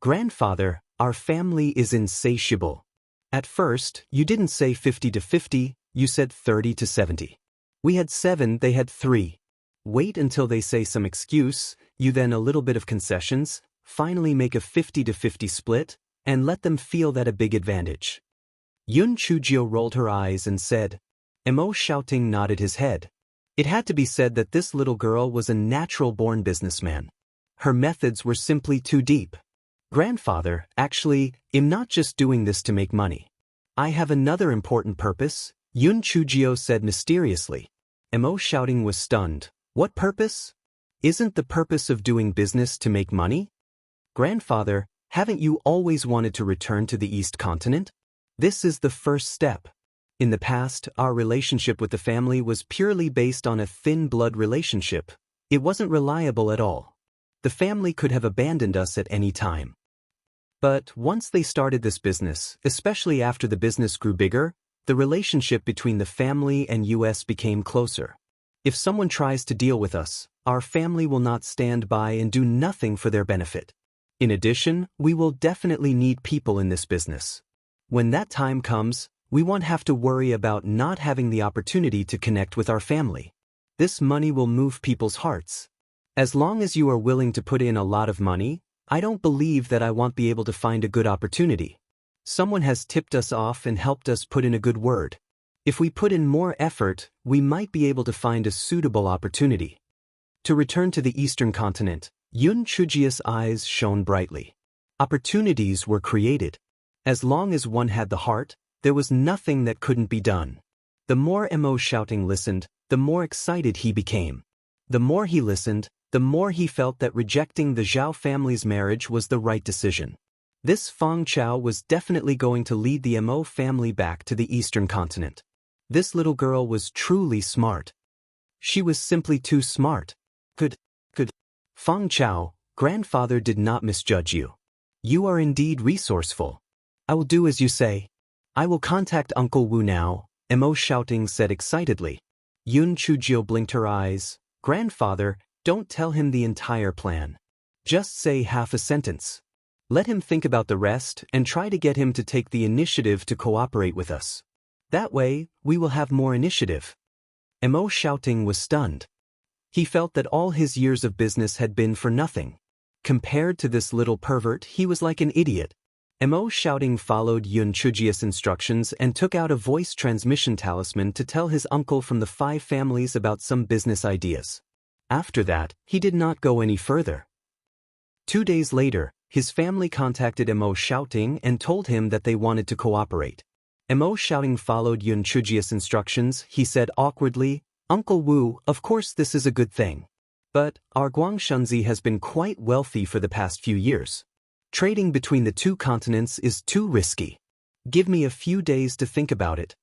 Grandfather, our family is insatiable. At first, you didn't say 50 to 50, you said 30 to 70. We had 7, they had 3. Wait until they say some excuse, you then a little bit of concessions, finally make a 50 to 50 split, and let them feel that a big advantage. Yun Chujio rolled her eyes and said. Mo shouting nodded his head. It had to be said that this little girl was a natural-born businessman. Her methods were simply too deep. Grandfather, actually, I'm not just doing this to make money. I have another important purpose, Yun Chujio said mysteriously. Mo shouting was stunned. What purpose? Isn't the purpose of doing business to make money? Grandfather, haven't you always wanted to return to the East Continent? This is the first step. In the past, our relationship with the family was purely based on a thin blood relationship. It wasn't reliable at all. The family could have abandoned us at any time. But once they started this business, especially after the business grew bigger, the relationship between the family and US became closer. If someone tries to deal with us, our family will not stand by and do nothing for their benefit. In addition, we will definitely need people in this business. When that time comes, we won't have to worry about not having the opportunity to connect with our family. This money will move people's hearts. As long as you are willing to put in a lot of money, I don't believe that I won't be able to find a good opportunity. Someone has tipped us off and helped us put in a good word. If we put in more effort, we might be able to find a suitable opportunity. To return to the Eastern Continent, Yun Chujio's eyes shone brightly. Opportunities were created. As long as one had the heart, there was nothing that couldn't be done. The more Mo shouting listened, the more excited he became. The more he listened, the more he felt that rejecting the Zhao family's marriage was the right decision. This Feng Chao was definitely going to lead the Mo family back to the Eastern Continent. This little girl was truly smart. She was simply too smart. Good. Feng Chao, grandfather did not misjudge you. You are indeed resourceful. I will do as you say. I will contact Uncle Wu now, Mo shouting said excitedly. Yun Chujio blinked her eyes. Grandfather, don't tell him the entire plan. Just say half a sentence. Let him think about the rest and try to get him to take the initiative to cooperate with us. That way, we will have more initiative. Mo shouting was stunned. He felt that all his years of business had been for nothing. Compared to this little pervert, he was like an idiot. Mo shouting followed Yun Chujio's instructions and took out a voice transmission talisman to tell his uncle from the 5 families about some business ideas. After that, he did not go any further. 2 days later, his family contacted Mo shouting and told him that they wanted to cooperate. Mo shouting followed Yun Chujio's instructions. He said awkwardly, Uncle Wu, of course this is a good thing. But our Guangshunzi has been quite wealthy for the past few years. Trading between the 2 continents is too risky. Give me a few days to think about it.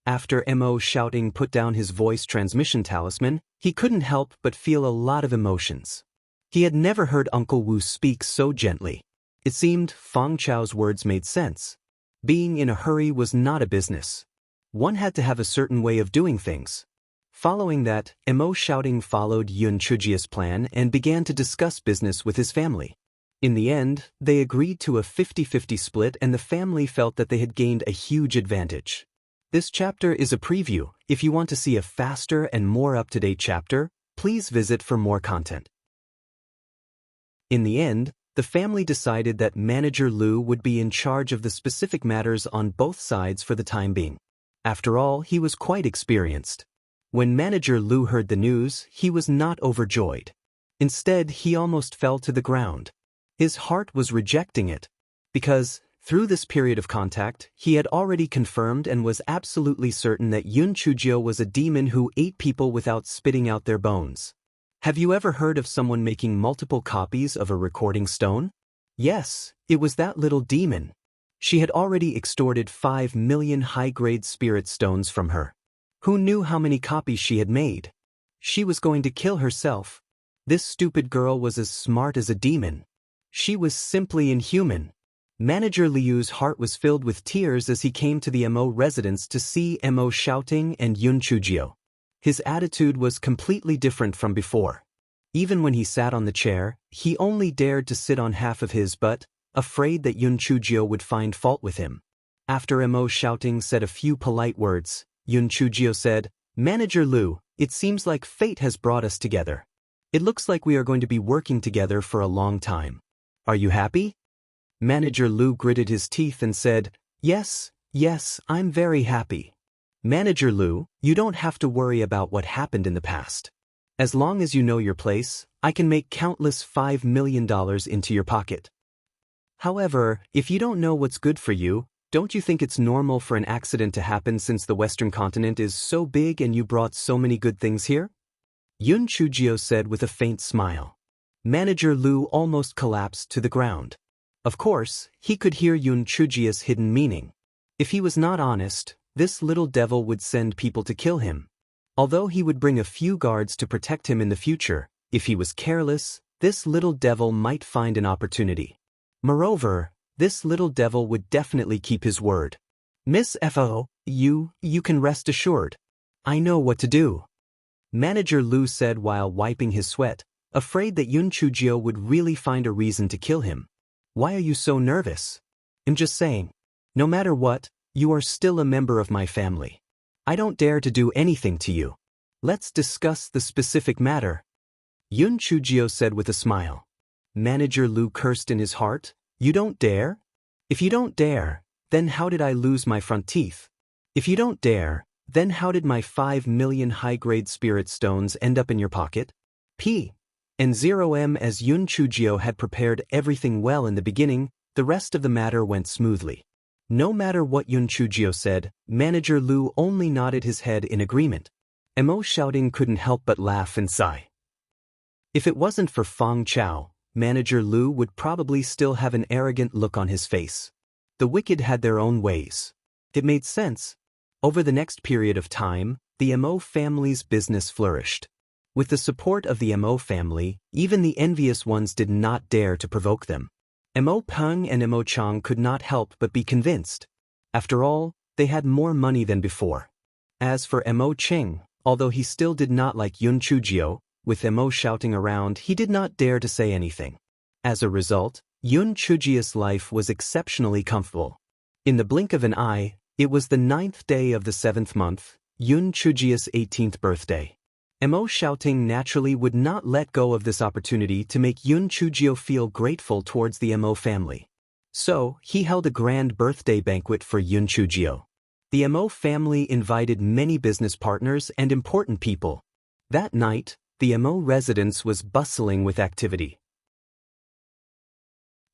After Mo shouting put down his voice transmission talisman, he couldn't help but feel a lot of emotions. He had never heard Uncle Wu speak so gently. It seemed Feng Chao's words made sense. Being in a hurry was not a business. One had to have a certain way of doing things. Following that, Mo shouting followed Yun Chujio's plan and began to discuss business with his family. In the end, they agreed to a 50-50 split and the family felt that they had gained a huge advantage. This chapter is a preview. If you want to see a faster and more up-to-date chapter, please visit for more content. In the end, the family decided that Manager Liu would be in charge of the specific matters on both sides for the time being. After all, he was quite experienced. When Manager Liu heard the news, he was not overjoyed. Instead, he almost fell to the ground. His heart was rejecting it. Because, through this period of contact, he had already confirmed and was absolutely certain that Yun Chujio was a demon who ate people without spitting out their bones. Have you ever heard of someone making multiple copies of a recording stone? Yes, it was that little demon. She had already extorted 5 million high-grade spirit stones from her. Who knew how many copies she had made? She was going to kill herself. This stupid girl was as smart as a demon. She was simply inhuman. Manager Liu's heart was filled with tears as he came to the Mo residence to see Mo shouting and Yun Chujio. His attitude was completely different from before. Even when he sat on the chair, he only dared to sit on half of his butt. afraid that Yun Chujio would find fault with him. After Mo shouting said a few polite words, Yun Chujio said, "Manager Lu, it seems like fate has brought us together. It looks like we are going to be working together for a long time. Are you happy?" Manager Lu gritted his teeth and said, "Yes, I'm very happy. Manager Lu, you don't have to worry about what happened in the past. As long as you know your place, I can make countless $5 million into your pocket. However, if you don't know what's good for you, don't you think it's normal for an accident to happen since the Western continent is so big and you brought so many good things here?" Yun Chujio said with a faint smile. Manager Lu almost collapsed to the ground. Of course, he could hear Yun Chujio's hidden meaning. If he was not honest, this little devil would send people to kill him. Although he would bring a few guards to protect him in the future, if he was careless, this little devil might find an opportunity. Moreover, this little devil would definitely keep his word. "Miss Fo, you can rest assured. I know what to do," Manager Lu said while wiping his sweat, afraid that Yun Chujio would really find a reason to kill him. "Why are you so nervous? I'm just saying. No matter what, you are still a member of my family. I don't dare to do anything to you. Let's discuss the specific matter," Yun Chujio said with a smile. Manager Lu cursed in his heart. "You don't dare? If you don't dare, then how did I lose my front teeth? If you don't dare, then how did my 5 million high-grade spirit stones end up in your pocket?" And 0M. As Yun Chujio had prepared everything well in the beginning, the rest of the matter went smoothly. No matter what Yun Chujio said, Manager Lu only nodded his head in agreement. Mo shouting couldn't help but laugh and sigh. If it wasn't for Feng Chao, Manager Lu would probably still have an arrogant look on his face. The wicked had their own ways. It made sense. Over the next period of time, the Mo family's business flourished. With the support of the Mo family, even the envious ones did not dare to provoke them. Mo Peng and Mo Chang could not help but be convinced. After all, they had more money than before. As for Mo Ching, although he still did not like Yun Chujio, with Mo shouting around, he did not dare to say anything. As a result, Yun Chujio's life was exceptionally comfortable. In the blink of an eye, it was the 9th day of the 7th month, Yun Chujio's 18th birthday. Mo shouting naturally would not let go of this opportunity to make Yun Chujio feel grateful towards the Mo family. So, he held a grand birthday banquet for Yun Chujio. The Mo family invited many business partners and important people. That night, the Mo residence was bustling with activity.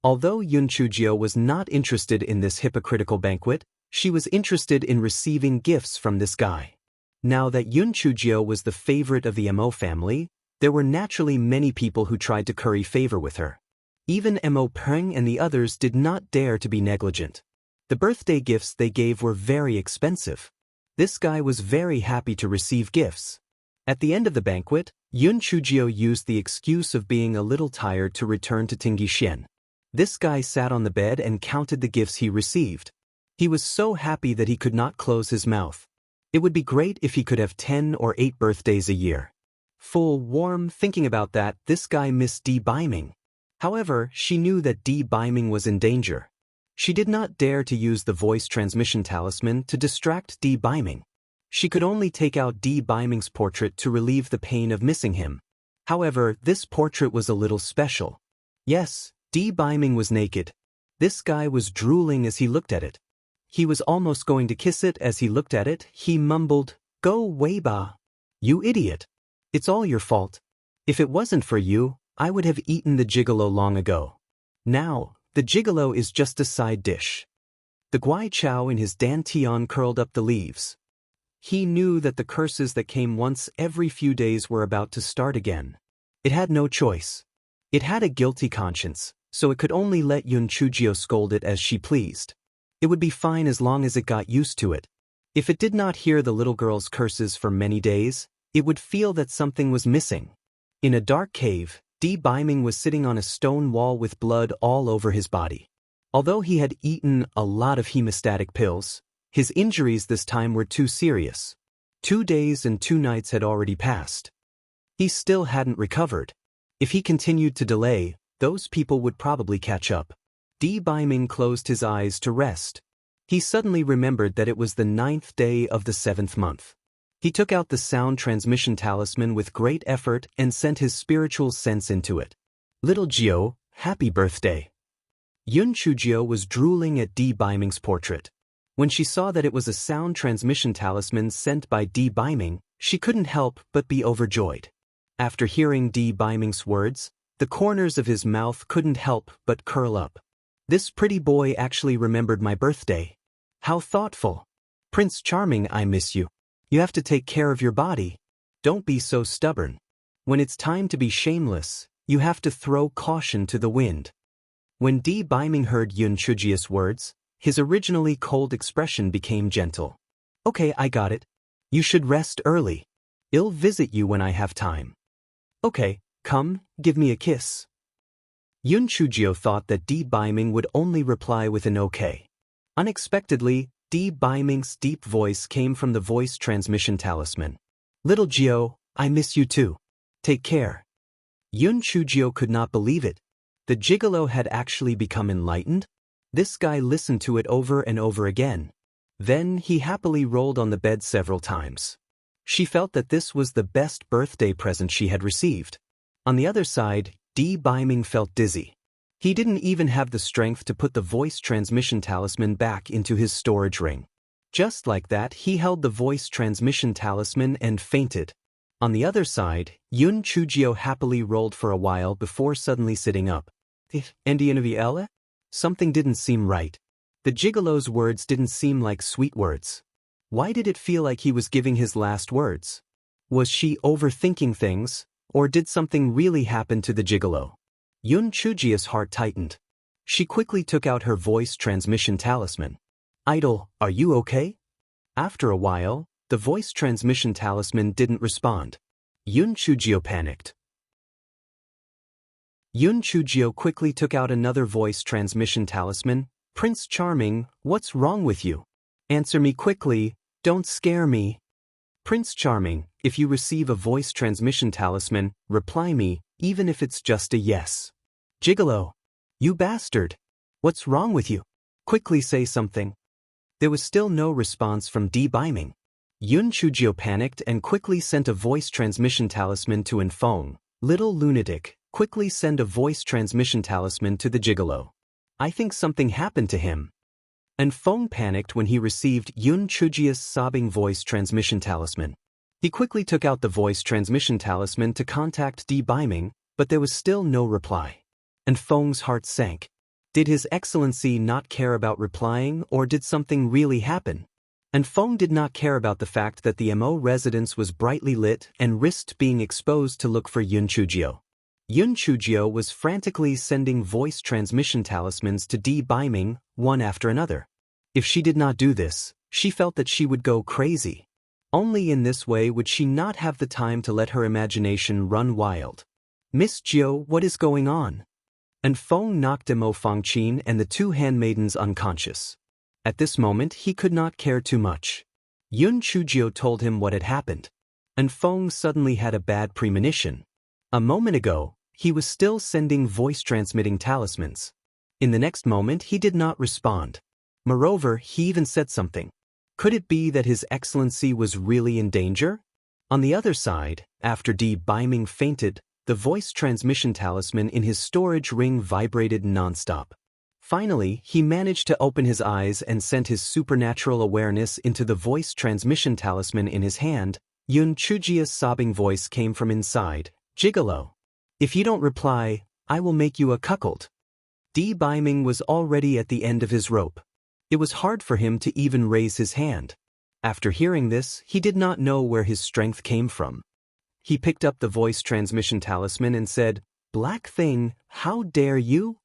Although Yun Chujio was not interested in this hypocritical banquet, she was interested in receiving gifts from this guy. Now that Yun Chujio was the favorite of the Mo family, there were naturally many people who tried to curry favor with her. Even Mo Peng and the others did not dare to be negligent. The birthday gifts they gave were very expensive. This guy was very happy to receive gifts. At the end of the banquet, Yun Chujio used the excuse of being a little tired to return to Tingxian. This guy sat on the bed and counted the gifts he received. He was so happy that he could not close his mouth. It would be great if he could have 10 or 8 birthdays a year. Full warm thinking about that, this guy missed Di Biming. However, she knew that Di Biming was in danger. She did not dare to use the voice transmission talisman to distract Di Biming. She could only take out Di Biming's portrait to relieve the pain of missing him. However, this portrait was a little special. Yes, Di Biming was naked. This guy was drooling as he looked at it. He was almost going to kiss it as he looked at it. He mumbled, "Go away, ba. You idiot. It's all your fault. If it wasn't for you, I would have eaten the gigolo long ago. Now, the gigolo is just a side dish." The Guai Chao in his dantian curled up the leaves. He knew that the curses that came once every few days were about to start again. It had no choice. It had a guilty conscience, so it could only let Yun Chujio scold it as she pleased. It would be fine as long as it got used to it. If it did not hear the little girl's curses for many days, it would feel that something was missing. In a dark cave, Di Biming was sitting on a stone wall with blood all over his body. Although he had eaten a lot of hemostatic pills, his injuries this time were too serious. 2 days and 2 nights had already passed. He still hadn't recovered. If he continued to delay, those people would probably catch up. Di Baiming closed his eyes to rest. He suddenly remembered that it was the 9th day of the 7th month. He took out the sound transmission talisman with great effort and sent his spiritual sense into it. Little Jiao, happy birthday. Yun Chujiao was drooling at Di Baiming's portrait. When she saw that it was a sound transmission talisman sent by Di Baiming, she couldn't help but be overjoyed. After hearing Di Baiming's words, the corners of his mouth couldn't help but curl up. This pretty boy actually remembered my birthday. How thoughtful. Prince Charming, I miss you. You have to take care of your body. Don't be so stubborn. When it's time to be shameless, you have to throw caution to the wind. When Di Baiming heard Yun Chujia's words, his originally cold expression became gentle. Okay, I got it. You should rest early. I'll visit you when I have time. Okay, come, give me a kiss. Yun Chujio thought that Di Baiming would only reply with an okay. Unexpectedly, Di Baiming's deep voice came from the voice transmission talisman. Little Jiao, I miss you too. Take care. Yun Chujio could not believe it. The gigolo had actually become enlightened? This guy listened to it over and over again. Then he happily rolled on the bed several times. She felt that this was the best birthday present she had received. On the other side, Di Baiming felt dizzy. He didn't even have the strength to put the voice transmission talisman back into his storage ring. Just like that, he held the voice transmission talisman and fainted. On the other side, Yun Chujio happily rolled for a while before suddenly sitting up. Indianaviella? Something didn't seem right. The gigolo's words didn't seem like sweet words. Why did it feel like he was giving his last words? Was she overthinking things, or did something really happen to the gigolo? Yun Chujia's heart tightened. She quickly took out her voice transmission talisman. Idol, are you okay? After a while, the voice transmission talisman didn't respond. Yun Chujio panicked. Yun Chujio quickly took out another voice transmission talisman. Prince Charming, what's wrong with you? Answer me quickly, don't scare me. Prince Charming, if you receive a voice transmission talisman, reply me, even if it's just a yes. Gigolo. You bastard. What's wrong with you? Quickly say something. There was still no response from Di Baiming. Yun Chujio panicked and quickly sent a voice transmission talisman to Enfeng. Little lunatic, quickly send a voice transmission talisman to the gigolo. I think something happened to him. Enfeng panicked when he received Yun Chujia's sobbing voice transmission talisman. He quickly took out the voice transmission talisman to contact Di Baiming, but there was still no reply. Enfeng's heart sank. Did His Excellency not care about replying, or did something really happen? Enfeng did not care about the fact that the MO residence was brightly lit and risked being exposed to look for Yun Chujio. Yun Chujio was frantically sending voice transmission talismans to Di Baiming, one after another. If she did not do this, she felt that she would go crazy. Only in this way would she not have the time to let her imagination run wild. Miss Jiao, what is going on? Enfeng knocked Mo Fangqin and the two handmaidens unconscious. At this moment he could not care too much. Yun Chujio told him what had happened. Enfeng suddenly had a bad premonition. A moment ago, he was still sending voice-transmitting talismans. In the next moment he did not respond. Moreover, he even said something. Could it be that His Excellency was really in danger? On the other side, after Di Baiming fainted, the voice transmission talisman in his storage ring vibrated non-stop. Finally, he managed to open his eyes and sent his supernatural awareness into the voice transmission talisman in his hand. Yun Chujia's sobbing voice came from inside. Gigolo. If you don't reply, I will make you a cuckold. Di Baiming was already at the end of his rope. It was hard for him to even raise his hand. After hearing this, he did not know where his strength came from. He picked up the voice transmission talisman and said, Black thing, how dare you?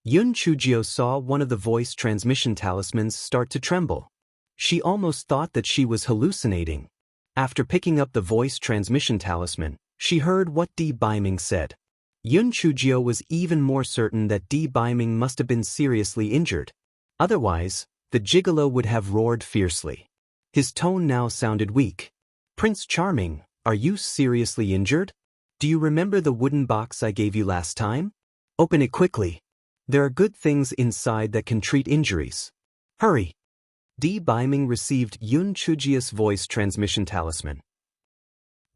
Yun Chujio saw one of the voice transmission talismans start to tremble. She almost thought that she was hallucinating. After picking up the voice transmission talisman, she heard what Di Baiming said. Yun Chujio was even more certain that Di Baiming must have been seriously injured. Otherwise, the gigolo would have roared fiercely. His tone now sounded weak. Prince Charming, are you seriously injured? Do you remember the wooden box I gave you last time? Open it quickly. There are good things inside that can treat injuries. Hurry! Biming received Yun Chujia's voice transmission talisman.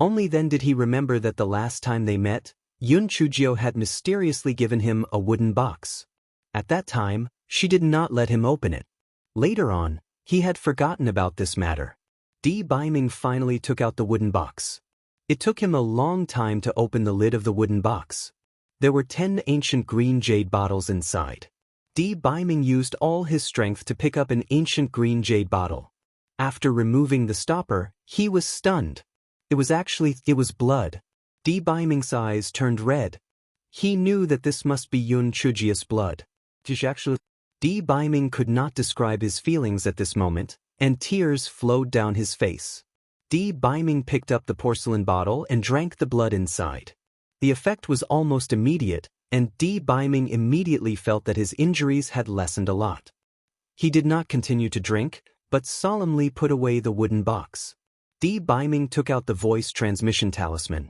Only then did he remember that the last time they met, Yun Chujio had mysteriously given him a wooden box. At that time, she did not let him open it. Later on, he had forgotten about this matter. Biming finally took out the wooden box. It took him a long time to open the lid of the wooden box. There were 10 ancient green jade bottles inside. Biming used all his strength to pick up an ancient green jade bottle. After removing the stopper, he was stunned. It was blood. Biming's eyes turned red. He knew that this must be Yun Chujia's blood. Biming could not describe his feelings at this moment, and tears flowed down his face. Biming picked up the porcelain bottle and drank the blood inside. The effect was almost immediate, and Biming immediately felt that his injuries had lessened a lot. He did not continue to drink, but solemnly put away the wooden box. Biming took out the voice transmission talisman.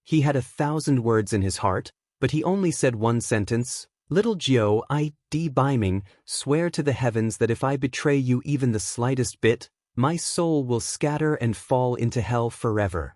He had 1,000 words in his heart, but he only said one sentence, "Little Jiao, I, Biming, swear to the heavens that if I betray you even the slightest bit, my soul will scatter and fall into hell forever."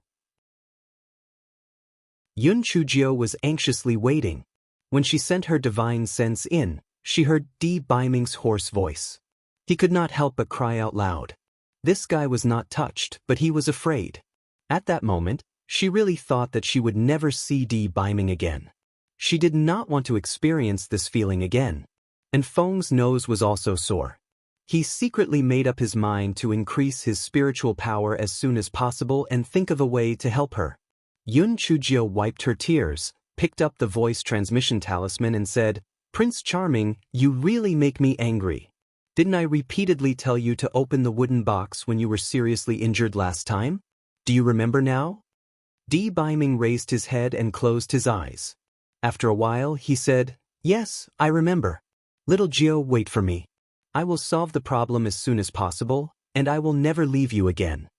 Yun Chujio was anxiously waiting. When she sent her divine sense in, she heard Biming's hoarse voice. He could not help but cry out loud. This guy was not touched, but he was afraid. At that moment, she really thought that she would never see Biming again. She did not want to experience this feeling again. And Feng's nose was also sore. He secretly made up his mind to increase his spiritual power as soon as possible and think of a way to help her. Yun Chujio wiped her tears, picked up the voice transmission talisman and said, "Prince Charming, you really make me angry. Didn't I repeatedly tell you to open the wooden box when you were seriously injured last time? Do you remember now?" Biming raised his head and closed his eyes. After a while, he said, "Yes, I remember. Little Jiao, wait for me. I will solve the problem as soon as possible, and I will never leave you again."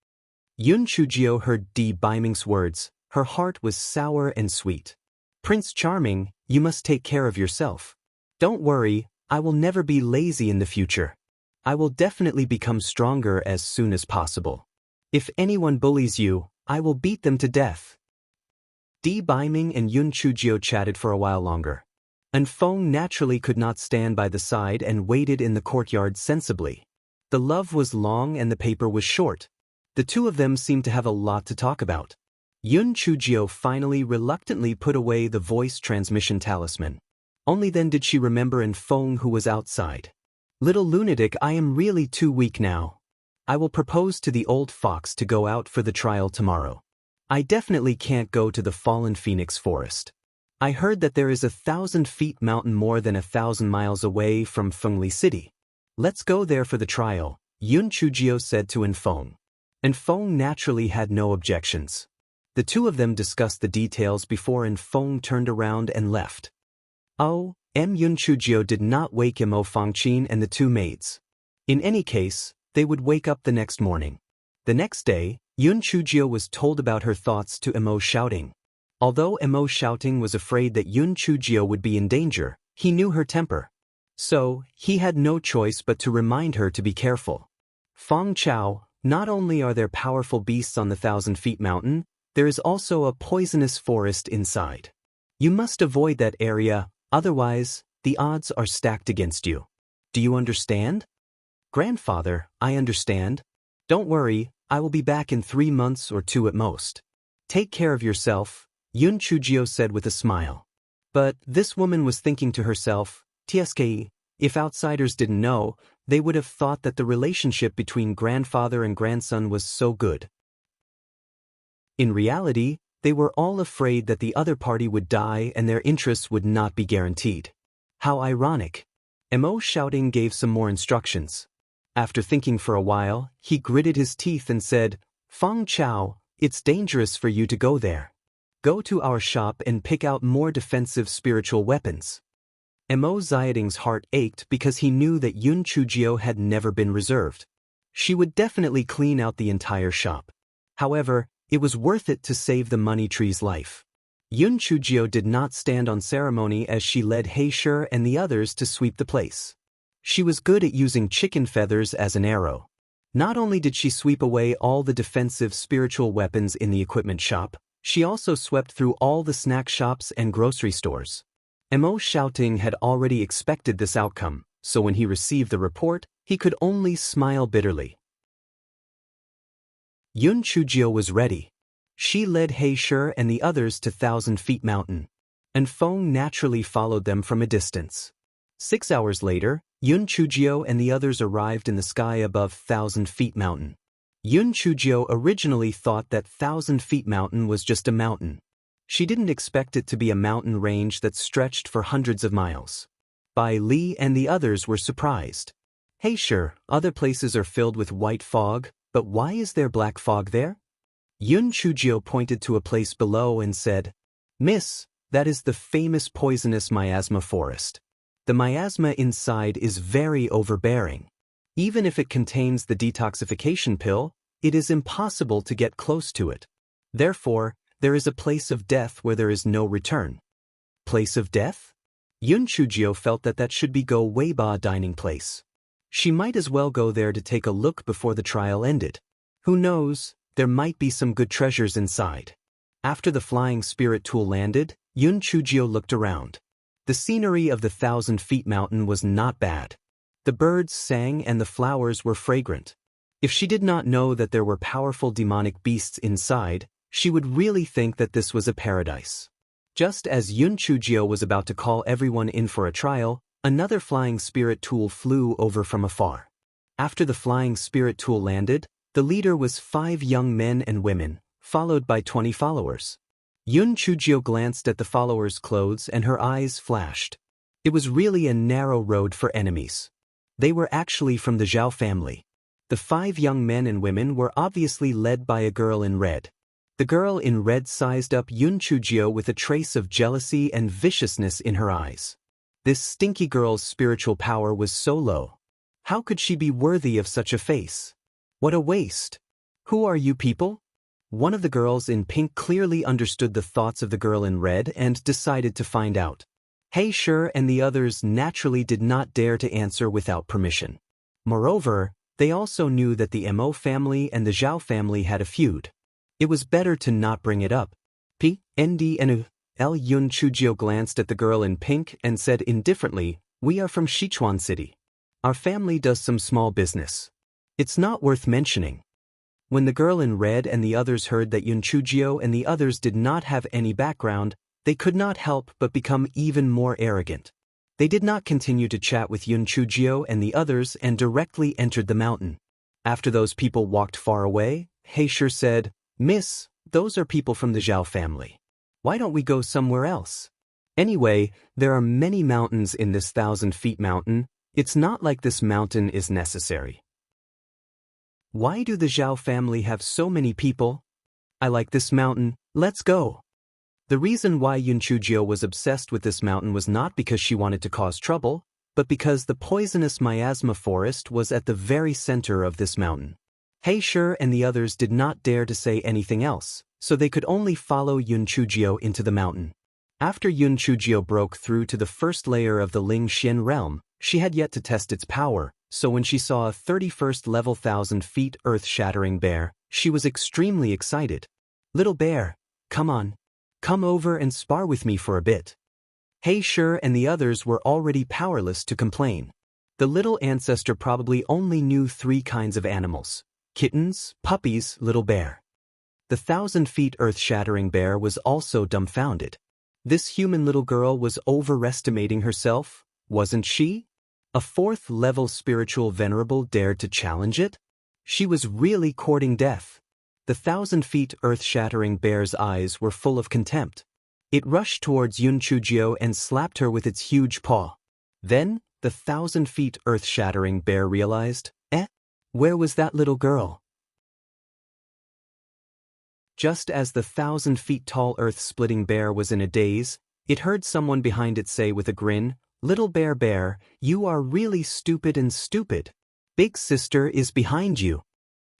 Yun Chujio heard Biming's words. Her heart was sour and sweet. "Prince Charming, you must take care of yourself. Don't worry, I will never be lazy in the future. I will definitely become stronger as soon as possible. If anyone bullies you, I will beat them to death." Biming and Yun Chujio chatted for a while longer. And Feng naturally could not stand by the side and waited in the courtyard sensibly. The love was long and the paper was short. The two of them seemed to have a lot to talk about. Yun Chujio finally reluctantly put away the voice transmission talisman. Only then did she remember Feng, who was outside. "Little lunatic, I am really too weak now. I will propose to the old fox to go out for the trial tomorrow. I definitely can't go to the fallen phoenix forest. I heard that there is 1,000 feet mountain more than 1,000 miles away from Fengli City. Let's go there for the trial," Yun Chujio said to Feng. Feng naturally had no objections. The two of them discussed the details before Feng turned around and left. Yun Chujio did not wake Mo Fangqin and the two maids. In any case, they would wake up the next morning. The next day, Yun Chujio was told about her thoughts to Mo Shouting. Although Mo Shouting was afraid that Yun Chujio would be in danger, he knew her temper. So, he had no choice but to remind her to be careful. "Feng Chao, not only are there powerful beasts on the 1,000 feet mountain, there is also a poisonous forest inside. You must avoid that area, otherwise, the odds are stacked against you. Do you understand?" "Grandfather, I understand. Don't worry, I will be back in 3 months or 2 at most. Take care of yourself," Yun Chujio said with a smile. But this woman was thinking to herself, "Tske, if outsiders didn't know, they would have thought that the relationship between grandfather and grandson was so good." In reality, they were all afraid that the other party would die and their interests would not be guaranteed. How ironic. Mo Shouting gave some more instructions. After thinking for a while, he gritted his teeth and said, "Feng Chao, it's dangerous for you to go there. Go to our shop and pick out more defensive spiritual weapons." Mo Xiaoting's heart ached because he knew that Yun Chujio had never been reserved. She would definitely clean out the entire shop. However, it was worth it to save the money tree's life. Yun Chujio did not stand on ceremony as she led Heisher and the others to sweep the place. She was good at using chicken feathers as an arrow. Not only did she sweep away all the defensive spiritual weapons in the equipment shop, she also swept through all the snack shops and grocery stores. Mo Shouting had already expected this outcome, so when he received the report, he could only smile bitterly. Yun Chujio was ready. She led Heisher and the others to 1,000 Feet Mountain, and Feng naturally followed them from a distance. 6 hours later, Yun Chujio and the others arrived in the sky above 1,000 Feet Mountain. Yun Chujio originally thought that 1,000 Feet Mountain was just a mountain. She didn't expect it to be a mountain range that stretched for hundreds of miles. Bai Li and the others were surprised. Hey sure, other places are filled with white fog, but why is there black fog there? Yun Chujio pointed to a place below and said, Miss, that is the famous poisonous miasma forest. The miasma inside is very overbearing. Even if it contains the detoxification pill, it is impossible to get close to it. Therefore, there is a place of death where there is no return. Place of death? Yun Chujio felt that should be Go Weiba dining place. She might as well go there to take a look before the trial ended. Who knows, there might be some good treasures inside. After the flying spirit tool landed, Yun Chujio looked around. The scenery of the 1,000 Feet Mountain was not bad. The birds sang and the flowers were fragrant. If she did not know that there were powerful demonic beasts inside, she would really think that this was a paradise. Just as Yun Chujio was about to call everyone in for a trial, another flying spirit tool flew over from afar. After the flying spirit tool landed, the leader was 5 young men and women, followed by 20 followers. Yun Chujio glanced at the followers' clothes and her eyes flashed. It was really a narrow road for enemies. They were actually from the Zhao family. The 5 young men and women were obviously led by a girl in red. The girl in red sized up Yun Chujio with a trace of jealousy and viciousness in her eyes. This stinky girl's spiritual power was so low. How could she be worthy of such a face? What a waste! Who are you people? One of the girls in pink clearly understood the thoughts of the girl in red and decided to find out. Hey sure and the others naturally did not dare to answer without permission. Moreover, they also knew that the Mo family and the Zhao family had a feud. It was better to not bring it up. L. Yun Chujio glanced at the girl in pink and said indifferently, We are from Sichuan City. Our family does some small business. It's not worth mentioning. When the girl in red and the others heard that Yun Chujio and the others did not have any background, they could not help but become even more arrogant. They did not continue to chat with Yun Chujio and the others and directly entered the mountain. After those people walked far away, Heisher said, Miss, those are people from the Zhao family. Why don't we go somewhere else? Anyway, there are many mountains in this 1,000 Feet Mountain. It's not like this mountain is necessary. Why do the Zhao family have so many people? I like this mountain, let's go. The reason why Yun Chujio was obsessed with this mountain was not because she wanted to cause trouble, but because the poisonous miasma forest was at the very center of this mountain. Heisher and the others did not dare to say anything else, so they could only follow Yun Chujio into the mountain. After Yun Chujio broke through to the first layer of the Ling Xian realm, she had yet to test its power, so when she saw a 31st level 1,000 feet earth-shattering bear, she was extremely excited. Little bear, come on. Come over and spar with me for a bit. Heisher and the others were already powerless to complain. The little ancestor probably only knew 3 kinds of animals: kittens, puppies, little bear. The 1,000 feet earth-shattering bear was also dumbfounded. This human little girl was overestimating herself, wasn't she? A 4th-level spiritual venerable dared to challenge it? She was really courting death. The 1,000 feet earth-shattering bear's eyes were full of contempt. It rushed towards Yun Chujio and slapped her with its huge paw. Then, the 1,000 feet earth-shattering bear realized, where was that little girl? Just as the 1,000 feet tall earth-splitting bear was in a daze, it heard someone behind it say with a grin, Little bear, you are really stupid and stupid. Big sister is behind you.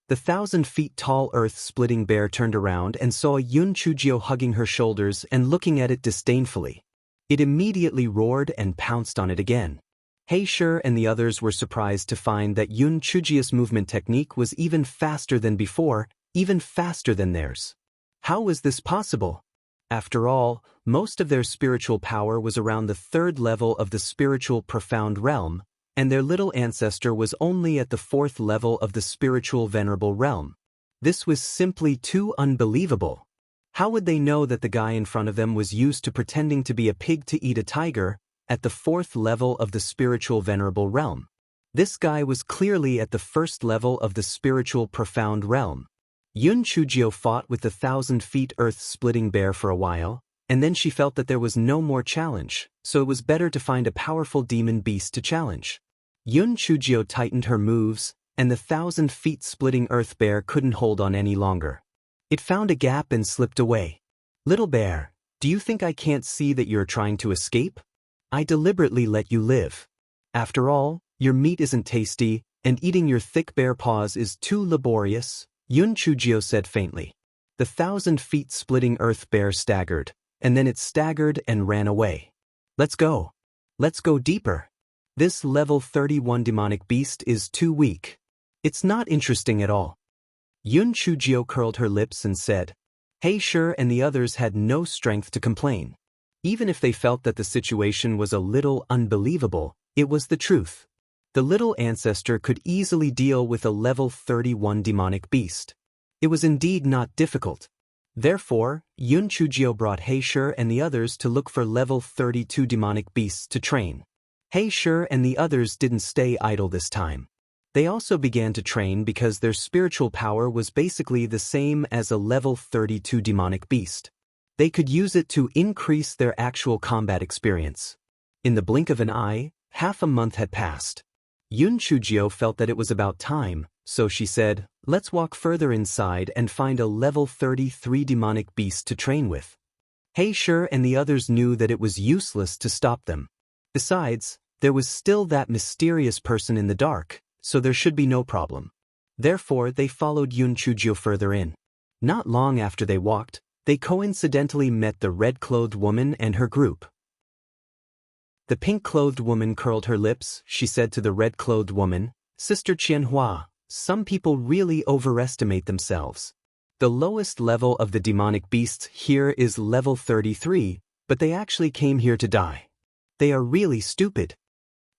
The 1,000-feet-tall earth-splitting bear turned around and saw Yun Chujio hugging her shoulders and looking at it disdainfully. It immediately roared and pounced on it again. Heisher and the others were surprised to find that Yun Chujio's movement technique was even faster than before, even faster than theirs. How was this possible? After all, most of their spiritual power was around the 3rd level of the spiritual profound realm, and their little ancestor was only at the 4th level of the spiritual venerable realm. This was simply too unbelievable. How would they know that the guy in front of them was used to pretending to be a pig to eat a tiger at the 4th level of the spiritual venerable realm? This guy was clearly at the 1st level of the spiritual profound realm. Yun Chujio fought with the 1,000-feet earth-splitting bear for a while, and then she felt that there was no more challenge, so it was better to find a powerful demon beast to challenge. Yun Chujio tightened her moves, and the 1,000-feet-splitting earth bear couldn't hold on any longer. It found a gap and slipped away. "Little bear, do you think I can't see that you're trying to escape? I deliberately let you live. After all, your meat isn't tasty, and eating your thick bear paws is too laborious," Yun Chujio said faintly. The 1,000-feet-splitting earth bear staggered, and then it staggered and ran away. "Let's go. Let's go deeper. This level 31 demonic beast is too weak. It's not interesting at all." Yun Chujio curled her lips and said. Heisher and the others had no strength to complain. Even if they felt that the situation was a little unbelievable, it was the truth. The little ancestor could easily deal with a level 31 demonic beast. It was indeed not difficult. Therefore, Yun Chujio brought Heisher and the others to look for level 32 demonic beasts to train. Heisher and the others didn't stay idle this time. They also began to train because their spiritual power was basically the same as a level 32 demonic beast. They could use it to increase their actual combat experience. In the blink of an eye, half a month had passed. Yun Chujio felt that it was about time, so she said, "Let's walk further inside and find a level 33 demonic beast to train with." Heisher and the others knew that it was useless to stop them. Besides, there was still that mysterious person in the dark, so there should be no problem. Therefore, they followed Yun Chujio further in. Not long after they walked, they coincidentally met the red-clothed woman and her group. The pink-clothed woman curled her lips. She said to the red-clothed woman, "Sister Qianhua, some people really overestimate themselves. The lowest level of the demonic beasts here is level 33, but they actually came here to die. They are really stupid."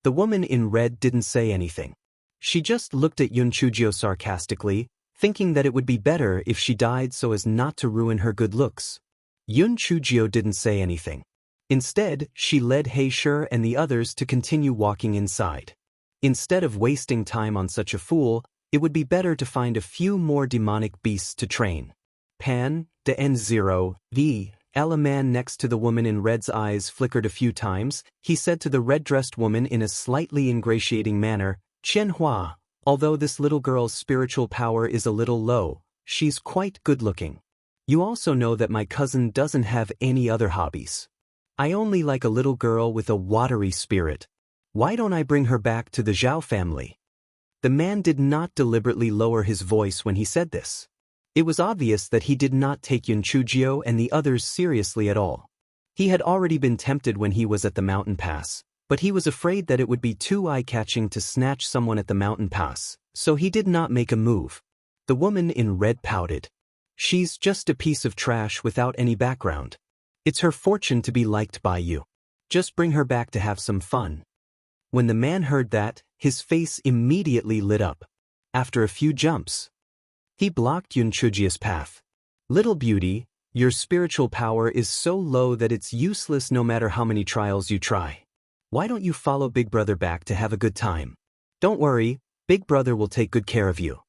The woman in red didn't say anything. She just looked at Yun Chujio sarcastically, thinking that it would be better if she died so as not to ruin her good looks. Yun Chujio didn't say anything. Instead, she led Heisher and the others to continue walking inside. Instead of wasting time on such a fool, it would be better to find a few more demonic beasts to train. Pan, de N0, the man next to the woman in red's eyes flickered a few times. He said to the red-dressed woman in a slightly ingratiating manner, "Qianhua, although this little girl's spiritual power is a little low, she's quite good-looking. You also know that my cousin doesn't have any other hobbies. I only like a little girl with a watery spirit. Why don't I bring her back to the Zhao family?" The man did not deliberately lower his voice when he said this. It was obvious that he did not take Yun Chujio and the others seriously at all. He had already been tempted when he was at the mountain pass, but he was afraid that it would be too eye-catching to snatch someone at the mountain pass, so he did not make a move. The woman in red pouted. "She's just a piece of trash without any background. It's her fortune to be liked by you. Just bring her back to have some fun." When the man heard that, his face immediately lit up. After a few jumps, he blocked Yun Chujio's path. "Little beauty, your spiritual power is so low that it's useless no matter how many trials you try. Why don't you follow Big Brother back to have a good time? Don't worry, Big Brother will take good care of you."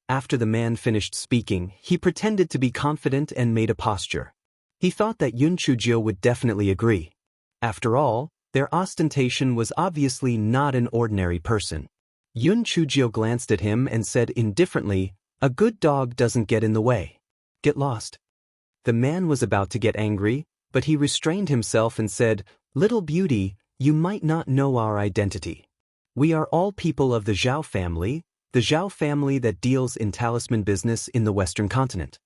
After the man finished speaking, he pretended to be confident and made a posture. He thought that Yun Chujio would definitely agree. After all, their ostentation was obviously not an ordinary person. Yun Chujio glanced at him and said indifferently, "A good dog doesn't get in the way. Get lost." The man was about to get angry, but he restrained himself and said, "Little beauty, you might not know our identity. We are all people of the Zhao family that deals in talisman business in the Western continent.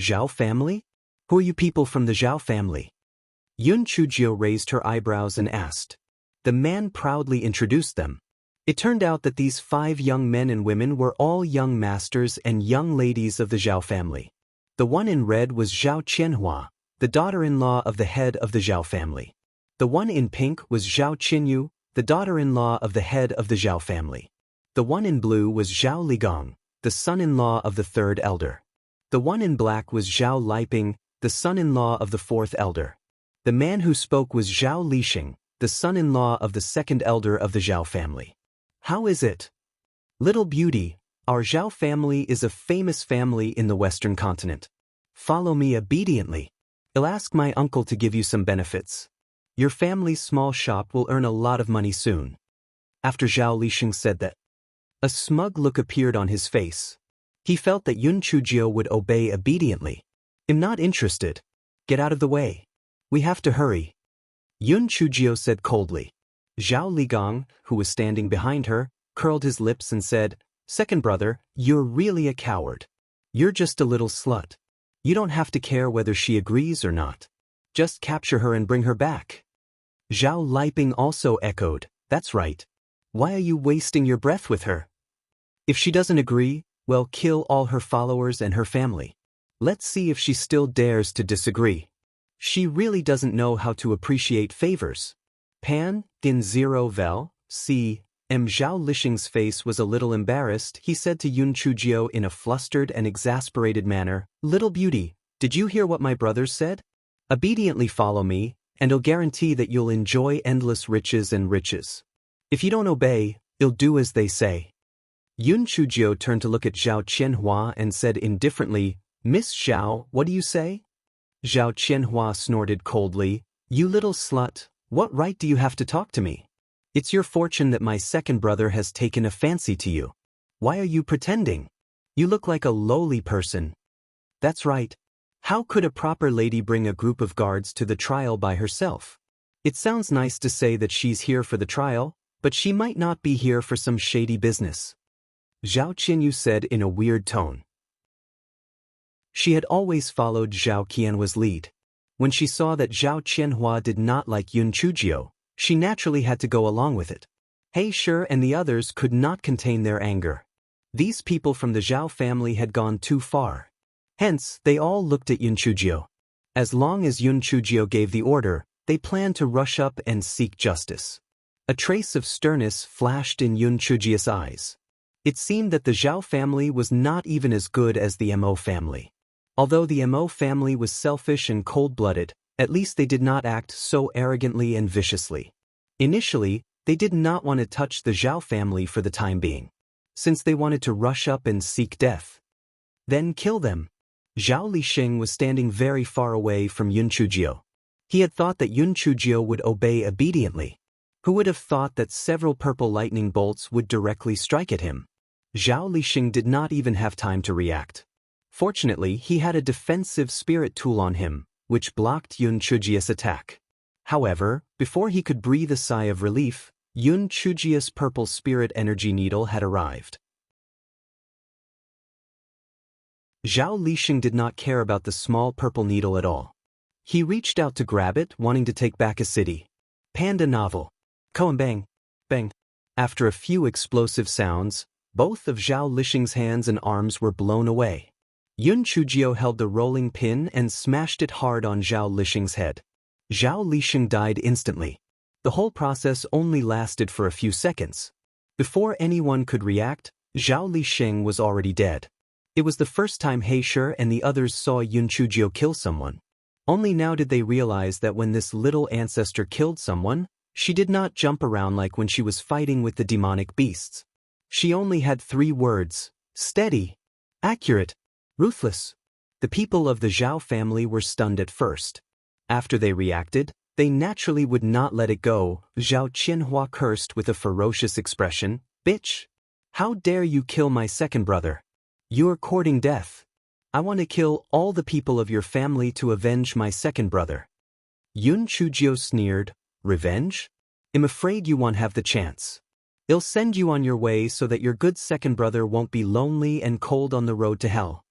Zhao family? Who are you people from the Zhao family? Yun Chujio raised her eyebrows and asked. The man proudly introduced them. It turned out that these 5 young men and women were all young masters and young ladies of the Zhao family. The one in red was Zhao Qianhua, the daughter-in-law of the head of the Zhao family. The one in pink was Zhao Qinyu, the daughter-in-law of the head of the Zhao family. The one in blue was Zhao Ligong, the son-in-law of the 3rd elder. The one in black was Zhao Liping, the son-in-law of the 4th elder. The man who spoke was Zhao Lixing, the son-in-law of the 2nd elder of the Zhao family. How is it? Little beauty, our Zhao family is a famous family in the Western continent. Follow me obediently. I'll ask my uncle to give you some benefits. Your family's small shop will earn a lot of money soon. After Zhao Lixing said that, a smug look appeared on his face. He felt that Yun Chujio would obey obediently. I'm not interested. Get out of the way. We have to hurry. Yun Chujio said coldly. Zhao Ligong, who was standing behind her, curled his lips and said, Second brother, you're really a coward. You're just a little slut. You don't have to care whether she agrees or not. Just capture her and bring her back. Zhao Liping also echoed, That's right. Why are you wasting your breath with her? If she doesn't agree, well, kill all her followers and her family. Let's see if she still dares to disagree. She really doesn't know how to appreciate favors. Pan, din 0 vel, c. M. Zhao Lixing's face was a little embarrassed. He said to Yun Chujio in a flustered and exasperated manner, Little beauty, did you hear what my brothers said? Obediently follow me, and I'll guarantee that you'll enjoy endless riches and riches. If you don't obey, I'll do as they say. Yun Chujio turned to look at Zhao Qianhua and said indifferently, Miss Zhao, what do you say? Zhao Qianhua snorted coldly, You little slut, what right do you have to talk to me? It's your fortune that my 2nd brother has taken a fancy to you. Why are you pretending? You look like a lowly person. That's right. How could a proper lady bring a group of guards to the trial by herself? It sounds nice to say that she's here for the trial, but she might not be here for some shady business. Zhao Qinyu said in a weird tone. She had always followed Zhao Qianhua's lead. When she saw that Zhao Qianhua did not like Yun Chujio, she naturally had to go along with it. He Shi and the others could not contain their anger. These people from the Zhao family had gone too far. Hence, they all looked at Yun Chujio. As long as Yun Chujio gave the order, they planned to rush up and seek justice. A trace of sternness flashed in Yun Chujio's eyes. It seemed that the Zhao family was not even as good as the Mo family. Although the Mo family was selfish and cold-blooded, at least they did not act so arrogantly and viciously. Initially, they did not want to touch the Zhao family for the time being, since they wanted to rush up and seek death. Then kill them. Zhao Lixing was standing very far away from Yun Chujio. He had thought that Yun Chujio would obey obediently. Who would have thought that several purple lightning bolts would directly strike at him? Zhao Lixing did not even have time to react. Fortunately, he had a defensive spirit tool on him, which blocked Yun Chujio's attack. However, before he could breathe a sigh of relief, Yun Chujio's purple spirit energy needle had arrived. Zhao Lixing did not care about the small purple needle at all. He reached out to grab it, wanting to take back a city. Panda novel. Koan bang, bang. After a few explosive sounds, both of Zhao Lixing's hands and arms were blown away. Yun Chujio held the rolling pin and smashed it hard on Zhao Lixing's head. Zhao Lixing died instantly. The whole process only lasted for a few seconds. Before anyone could react, Zhao Lixing was already dead. It was the first time He Shi and the others saw Yun Chujio kill someone. Only now did they realize that when this little ancestor killed someone, she did not jump around like when she was fighting with the demonic beasts. She only had 3 words: steady, accurate, ruthless. The people of the Zhao family were stunned at first. After they reacted, they naturally would not let it go. Zhao Qianhua cursed with a ferocious expression, Bitch! How dare you kill my 2nd brother? You're courting death. I want to kill all the people of your family to avenge my 2nd brother. Yun Chujio sneered, Revenge? I'm afraid you won't have the chance. I'll send you on your way so that your good second brother won't be lonely and cold on the road to hell.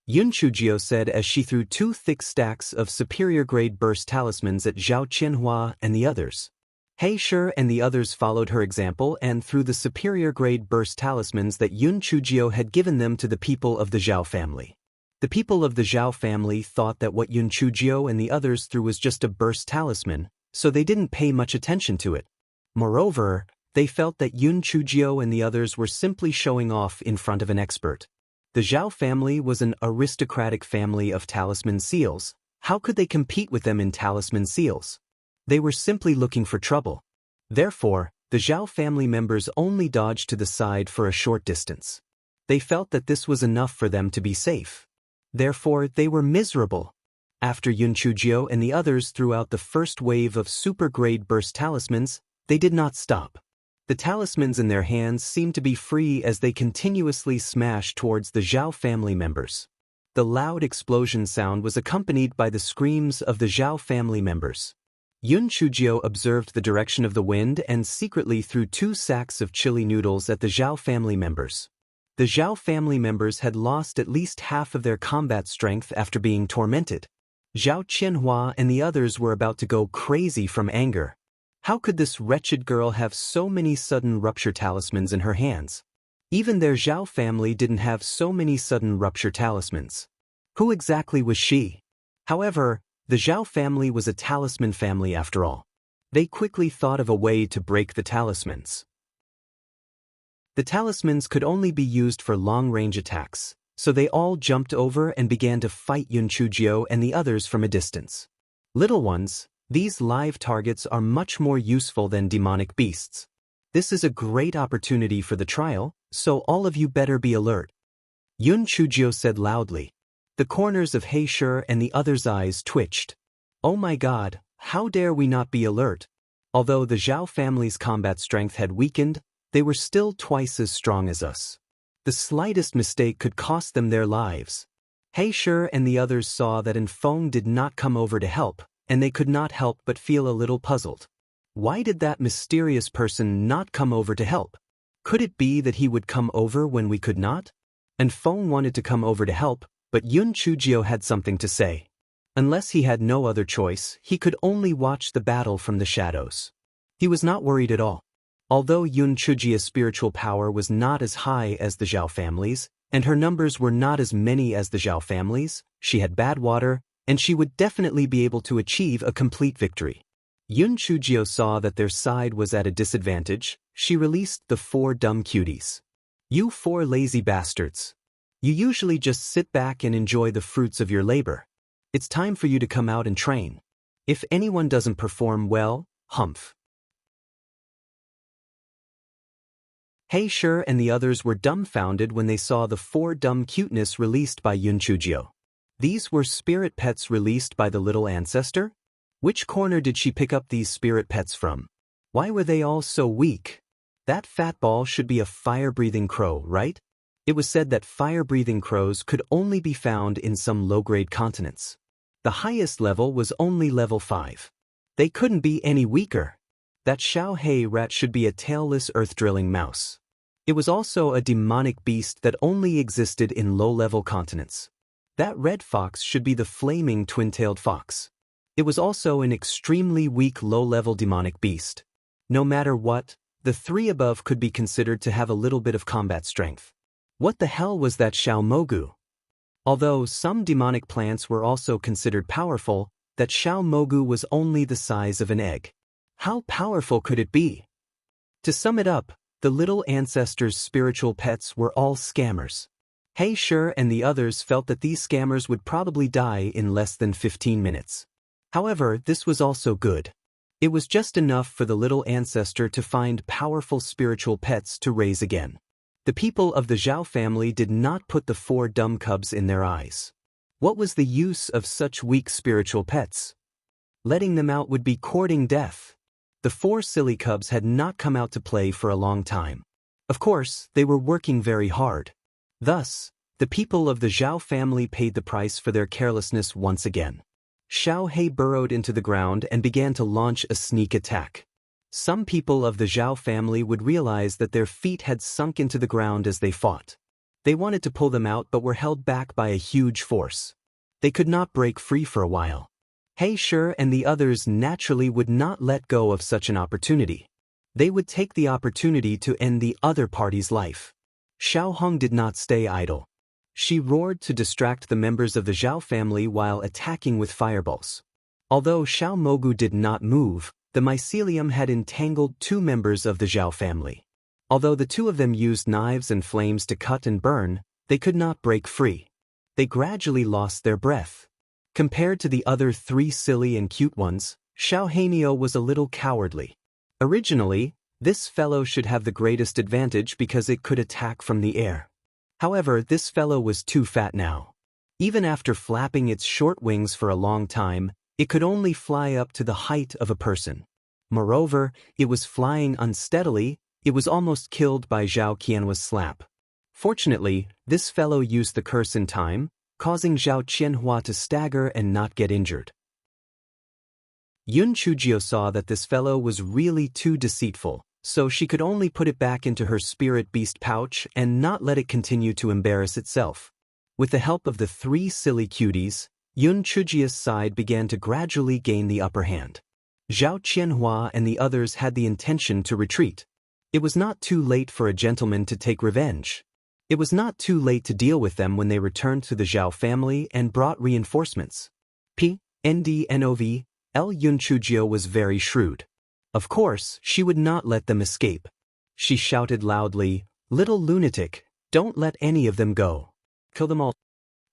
Yun Chujio said as she threw 2 thick stacks of superior-grade burst talismans at Zhao Qianhua and the others. He Shi and the others followed her example and threw the superior-grade burst talismans that Yun Chujio had given them to the people of the Zhao family. The people of the Zhao family thought that what Yun Chujio and the others threw was just a burst talisman, so they didn't pay much attention to it. Moreover, they felt that Yun Chujio and the others were simply showing off in front of an expert. The Zhao family was an aristocratic family of talisman seals. How could they compete with them in talisman seals? They were simply looking for trouble. Therefore, the Zhao family members only dodged to the side for a short distance. They felt that this was enough for them to be safe. Therefore, they were miserable. After Yun Chujio and the others threw out the first wave of super-grade burst talismans, they did not stop. The talismans in their hands seemed to be free as they continuously smashed towards the Zhao family members. The loud explosion sound was accompanied by the screams of the Zhao family members. Yun Chujio observed the direction of the wind and secretly threw 2 sacks of chili noodles at the Zhao family members. The Zhao family members had lost at least half of their combat strength after being tormented. Zhao Qianhua and the others were about to go crazy from anger. How could this wretched girl have so many sudden rupture talismans in her hands? Even their Zhao family didn't have so many sudden rupture talismans. Who exactly was she? However, the Zhao family was a talisman family after all. They quickly thought of a way to break the talismans. The talismans could only be used for long-range attacks, so they all jumped over and began to fight Yun Chujio and the others from a distance. Little ones, these live targets are much more useful than demonic beasts. This is a great opportunity for the trial, so all of you better be alert. Yun Chujio said loudly. The corners of He Shi and the others' eyes twitched. Oh my god, how dare we not be alert? Although the Zhao family's combat strength had weakened, they were still twice as strong as us. The slightest mistake could cost them their lives. He Shi and the others saw that Feng did not come over to help, and they could not help but feel a little puzzled. Why did that mysterious person not come over to help? Could it be that he would come over when we could not? Feng wanted to come over to help, but Yun Chujio had something to say. Unless he had no other choice, he could only watch the battle from the shadows. He was not worried at all. Although Yun Chujio's spiritual power was not as high as the Zhao family's, and her numbers were not as many as the Zhao family's, she had bad water, and she would definitely be able to achieve a complete victory. Yun Chujio saw that their side was at a disadvantage. She released the 4 dumb cuties. You 4 lazy bastards. You usually just sit back and enjoy the fruits of your labor. It's time for you to come out and train. If anyone doesn't perform well, humph. He Shi and the others were dumbfounded when they saw the 4 dumb cuteness released by Yun Chujio. These were spirit pets released by the little ancestor? Which corner did she pick up these spirit pets from? Why were they all so weak? That fat ball should be a fire-breathing crow, right? It was said that fire-breathing crows could only be found in some low-grade continents. The highest level was only level 5. They couldn't be any weaker. That Xiao Hei rat should be a tailless earth-drilling mouse. It was also a demonic beast that only existed in low-level continents. That red fox should be the flaming twin-tailed fox. It was also an extremely weak low-level demonic beast. No matter what, the 3 above could be considered to have a little bit of combat strength. What the hell was that Xiao Mogu? Although some demonic plants were also considered powerful, that Xiao Mogu was only the size of an egg. How powerful could it be? To sum it up, the little ancestors' spiritual pets were all scammers. He Shi and the others felt that these scammers would probably die in less than 15 minutes. However, this was also good. It was just enough for the little ancestor to find powerful spiritual pets to raise again. The people of the Zhao family did not put the 4 dumb cubs in their eyes. What was the use of such weak spiritual pets? Letting them out would be courting death. The 4 silly cubs had not come out to play for a long time. Of course, they were working very hard. Thus, the people of the Zhao family paid the price for their carelessness once again. Xiao Hei burrowed into the ground and began to launch a sneak attack. Some people of the Zhao family would realize that their feet had sunk into the ground as they fought. They wanted to pull them out but were held back by a huge force. They could not break free for a while. He Shi and the others naturally would not let go of such an opportunity. They would take the opportunity to end the other party's life. Xiao Hong did not stay idle. She roared to distract the members of the Zhao family while attacking with fireballs. Although Xiao Mogu did not move, the mycelium had entangled two members of the Zhao family. Although the two of them used knives and flames to cut and burn, they could not break free. They gradually lost their breath. Compared to the other three silly and cute ones, Xiao Hanio was a little cowardly. Originally, this fellow should have the greatest advantage because it could attack from the air. However, this fellow was too fat now. Even after flapping its short wings for a long time, it could only fly up to the height of a person. Moreover, it was flying unsteadily. It was almost killed by Zhao Qianhua's slap. Fortunately, this fellow used the curse in time, causing Zhao Qianhua to stagger and not get injured. Yun Chujio saw that this fellow was really too deceitful, so she could only put it back into her spirit beast pouch and not let it continue to embarrass itself. With the help of the three silly cuties, Yun Chujio's side began to gradually gain the upper hand. Zhao Qianhua and the others had the intention to retreat. It was not too late for a gentleman to take revenge. It was not too late to deal with them when they returned to the Zhao family and brought reinforcements. PNDNOV, Yun Chujio was very shrewd. Of course, she would not let them escape. She shouted loudly, "Little lunatic, don't let any of them go. Kill them all."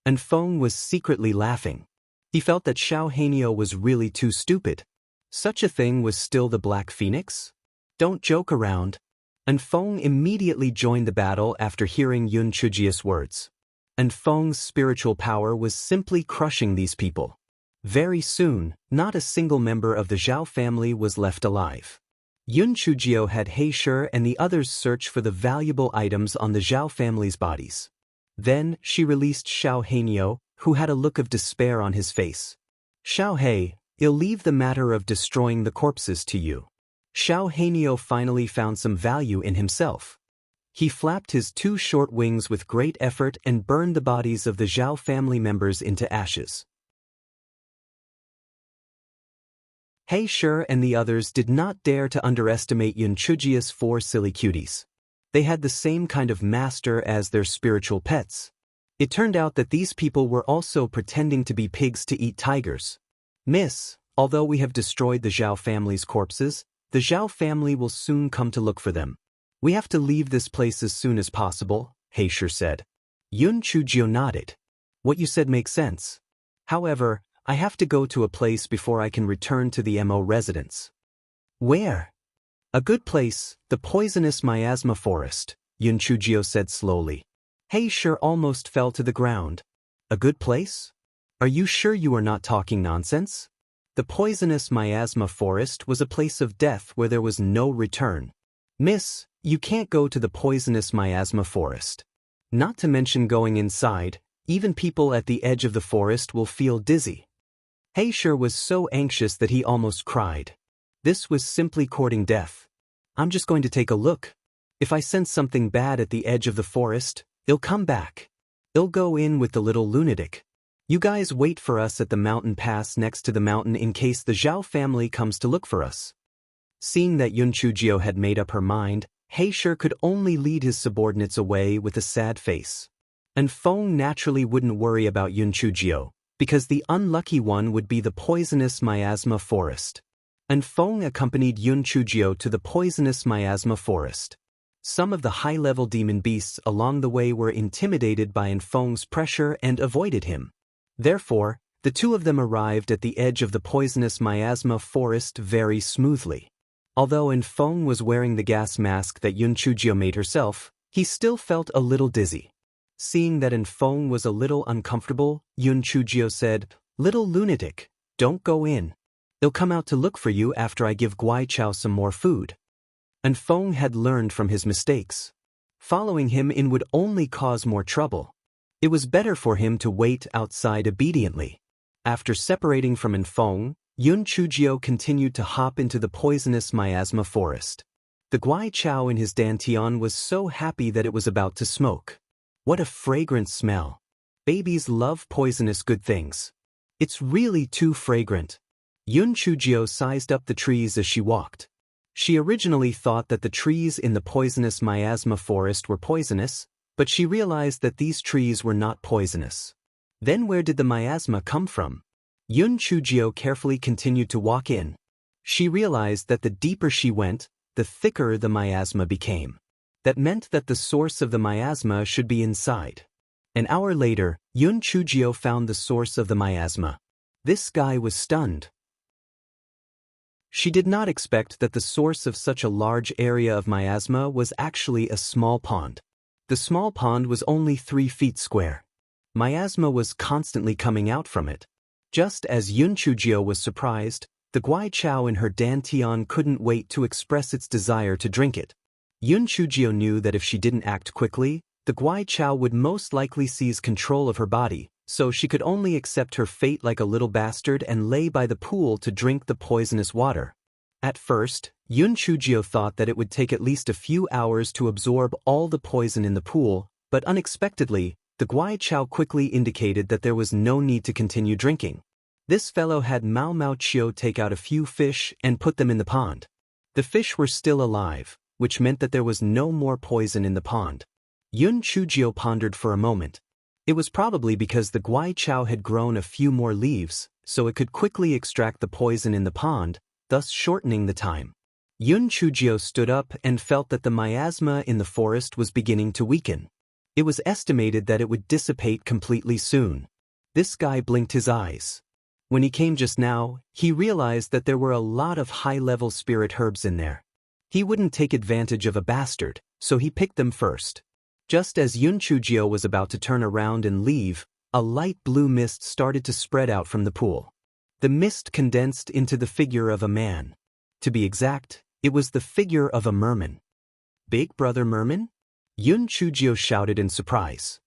And Feng was secretly laughing. He felt that Xiao Hanio was really too stupid. Such a thing was still the Black Phoenix? Don't joke around. And Feng immediately joined the battle after hearing Yun Chujio's words. And Feng's spiritual power was simply crushing these people. Very soon, not a single member of the Zhao family was left alive. Yun Chujio had He Shi and the others search for the valuable items on the Zhao family's bodies. Then, she released Xiao Hanio, who had a look of despair on his face. "Xiao He, I'll leave the matter of destroying the corpses to you." Xiao Hanio finally found some value in himself. He flapped his two short wings with great effort and burned the bodies of the Zhao family members into ashes. He Shi and the others did not dare to underestimate Yun Chujio's four silly cuties. They had the same kind of master as their spiritual pets. It turned out that these people were also pretending to be pigs to eat tigers. "Miss, although we have destroyed the Zhao family's corpses, the Zhao family will soon come to look for them. We have to leave this place as soon as possible," He Shi said. Yun Chujio nodded. "What you said makes sense. However, I have to go to a place before I can return to the MO residence." "Where?" "A good place, the poisonous miasma forest," Yun Chujio said slowly. He Shi almost fell to the ground. "A good place? Are you sure you are not talking nonsense?" The poisonous miasma forest was a place of death where there was no return. "Miss, you can't go to the poisonous miasma forest. Not to mention going inside, even people at the edge of the forest will feel dizzy." He Shi was so anxious that he almost cried. This was simply courting death. "I'm just going to take a look. If I sense something bad at the edge of the forest, I'll come back. I'll go in with the little lunatic. You guys wait for us at the mountain pass next to the mountain in case the Zhao family comes to look for us." Seeing that Yun Chujio had made up her mind, He Shi could only lead his subordinates away with a sad face. And Feng naturally wouldn't worry about Yun Chujio, because the unlucky one would be the poisonous miasma forest. And Feng accompanied Yun Chujio to the poisonous miasma forest. Some of the high-level demon beasts along the way were intimidated by Feng's pressure and avoided him. Therefore, the two of them arrived at the edge of the poisonous miasma forest very smoothly. Although Feng was wearing the gas mask that Yun Chujio made herself, he still felt a little dizzy. Seeing that Feng was a little uncomfortable, Yun Chujio said, "Little lunatic, don't go in. They'll come out to look for you after I give Guai Chao some more food." And Feng had learned from his mistakes. Following him in would only cause more trouble. It was better for him to wait outside obediently. After separating from Feng, Yun Chujio continued to hop into the poisonous miasma forest. The Guai Chao in his dantian was so happy that it was about to smoke. What a fragrant smell. Babies love poisonous good things. It's really too fragrant. Yun Chujio sized up the trees as she walked. She originally thought that the trees in the poisonous miasma forest were poisonous, but she realized that these trees were not poisonous. Then where did the miasma come from? Yun Chujio carefully continued to walk in. She realized that the deeper she went, the thicker the miasma became. That meant that the source of the miasma should be inside. An hour later, Yun Chujio found the source of the miasma. This guy was stunned. She did not expect that the source of such a large area of miasma was actually a small pond. The small pond was only 3 feet square. Miasma was constantly coming out from it. Just as Yun Chujio was surprised, the Guai Chao in her dantian couldn't wait to express its desire to drink it. Yun Chujio knew that if she didn't act quickly, the Guai Chao would most likely seize control of her body, so she could only accept her fate like a little bastard and lay by the pool to drink the poisonous water. At first, Yun Chujio thought that it would take at least a few hours to absorb all the poison in the pool, but unexpectedly, the Guai Chao quickly indicated that there was no need to continue drinking. This fellow had Mao Mao Chio take out a few fish and put them in the pond. The fish were still alive, which meant that there was no more poison in the pond. Yun Chujio pondered for a moment. It was probably because the Guai Chao had grown a few more leaves, so it could quickly extract the poison in the pond, thus shortening the time. Yun Chujio stood up and felt that the miasma in the forest was beginning to weaken. It was estimated that it would dissipate completely soon. This guy blinked his eyes. When he came just now, he realized that there were a lot of high-level spirit herbs in there. He wouldn't take advantage of a bastard, so he picked them first. Just as Yun Chujio was about to turn around and leave, a light blue mist started to spread out from the pool. The mist condensed into the figure of a man. To be exact, it was the figure of a merman. Big Brother Merman? Yun Chujio shouted in surprise.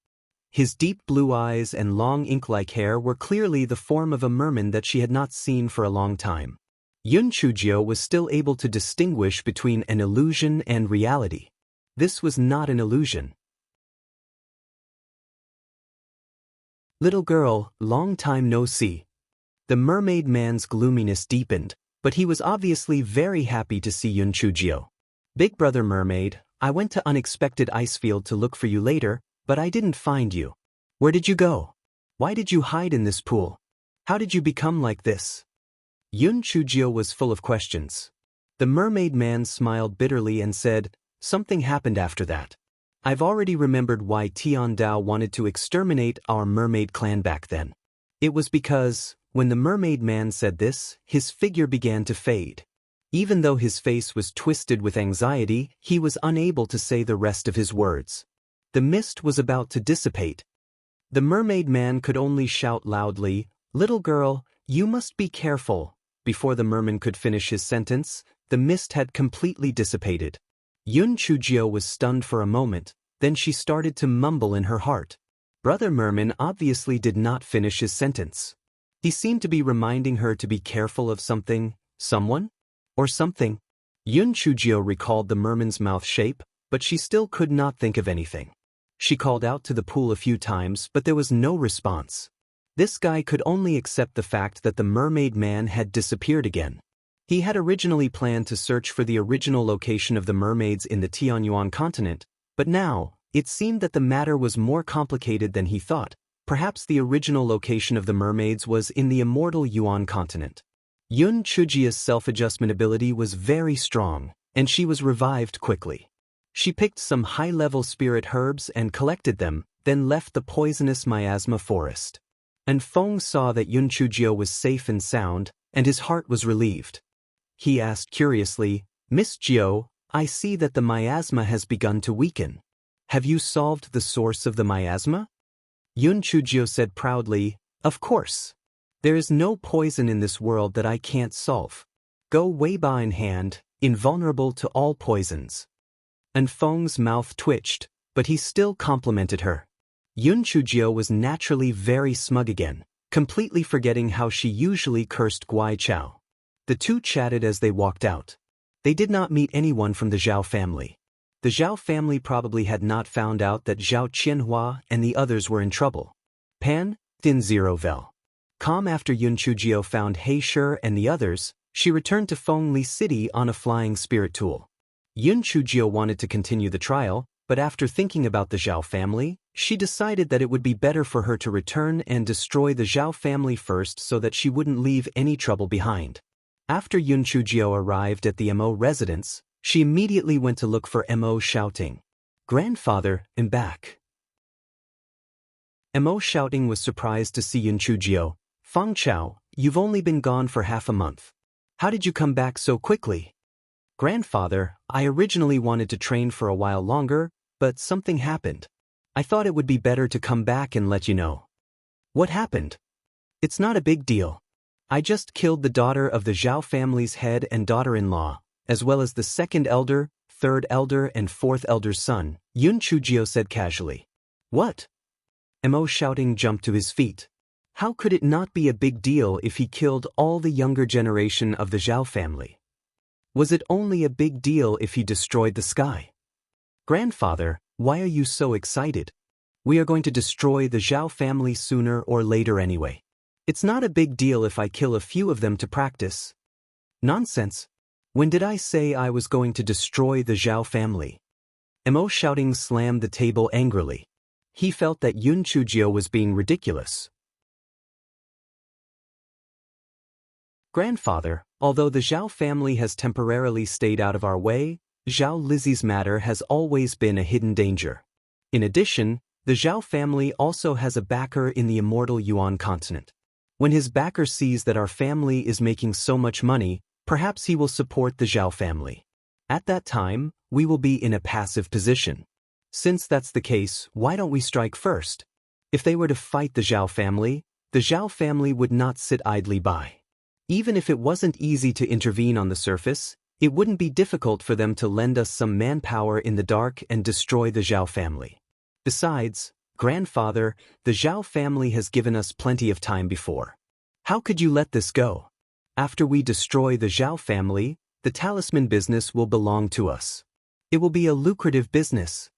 His deep blue eyes and long ink-like hair were clearly the form of a merman that she had not seen for a long time. Yun Chujio was still able to distinguish between an illusion and reality. This was not an illusion. Little girl, long time no see. The mermaid man's gloominess deepened, but he was obviously very happy to see Yun Chujio. Big Brother Mermaid, I went to unexpected icefield to look for you later, but I didn't find you. Where did you go? Why did you hide in this pool? How did you become like this? Yun Chujio was full of questions. The mermaid man smiled bitterly and said, something happened after that. I've already remembered why Tian Dao wanted to exterminate our mermaid clan back then. It was because, when the mermaid man said this, his figure began to fade. Even though his face was twisted with anxiety, he was unable to say the rest of his words. The mist was about to dissipate. The mermaid man could only shout loudly, "Little girl, you must be careful." Before the merman could finish his sentence, the mist had completely dissipated. Yun Chujio was stunned for a moment, then she started to mumble in her heart. Brother Merman obviously did not finish his sentence. He seemed to be reminding her to be careful of something, someone, or something. Yun Chujio recalled the merman's mouth shape, but she still could not think of anything. She called out to the pool a few times, but there was no response. This guy could only accept the fact that the mermaid man had disappeared again. He had originally planned to search for the original location of the mermaids in the Tianyuan continent, but now, it seemed that the matter was more complicated than he thought. Perhaps the original location of the mermaids was in the immortal Yuan continent. Yun Chujio's self-adjustment ability was very strong, and she was revived quickly. She picked some high-level spirit herbs and collected them, then left the poisonous miasma forest. And Feng saw that Yun Chujio was safe and sound, and his heart was relieved. He asked curiously, Miss Jiao, I see that the miasma has begun to weaken. Have you solved the source of the miasma? Yun Chujio said proudly, of course. There is no poison in this world that I can't solve. Go Weiba in hand, invulnerable to all poisons. And Feng's mouth twitched, but he still complimented her. Yun Chujio was naturally very smug again, completely forgetting how she usually cursed Guai Chao. The two chatted as they walked out. They did not meet anyone from the Zhao family. The Zhao family probably had not found out that Zhao Qianhua and the others were in trouble. Pan, Din Zero Vel. Calm after Yun Chujio found He Shi and the others, she returned to Fengli City on a flying spirit tool. Yun Chujio wanted to continue the trial, but after thinking about the Zhao family, she decided that it would be better for her to return and destroy the Zhao family first so that she wouldn't leave any trouble behind. After Yun Chujio arrived at the Mo residence, she immediately went to look for Mo, shouting, "Grandfather, embark." Mo shouting was surprised to see Yun Chujio. "Feng Chao, you've only been gone for half a month. How did you come back so quickly?" "Grandfather, I originally wanted to train for a while longer, but something happened. I thought it would be better to come back and let you know." "What happened?" "It's not a big deal. I just killed the daughter of the Zhao family's head and daughter-in-law, as well as the second elder, third elder and fourth elder's son," Yun Chujio said casually. "What?" Mo shouting jumped to his feet. How could it not be a big deal if he killed all the younger generation of the Zhao family? Was it only a big deal if he destroyed the sky? "Grandfather, why are you so excited? We are going to destroy the Zhao family sooner or later anyway. It's not a big deal if I kill a few of them to practice." "Nonsense. When did I say I was going to destroy the Zhao family?" Mo shouting slammed the table angrily. He felt that Yun Chujio was being ridiculous. "Grandfather, although the Zhao family has temporarily stayed out of our way, Zhao Lizzie's matter has always been a hidden danger. In addition, the Zhao family also has a backer in the immortal Yuan continent. When his backer sees that our family is making so much money, perhaps he will support the Zhao family. At that time, we will be in a passive position. Since that's the case, why don't we strike first? If they were to fight the Zhao family would not sit idly by. Even if it wasn't easy to intervene on the surface, it wouldn't be difficult for them to lend us some manpower in the dark and destroy the Zhao family. Besides, grandfather, the Zhao family has given us plenty of time before. How could you let this go? After we destroy the Zhao family, the talisman business will belong to us. It will be a lucrative business."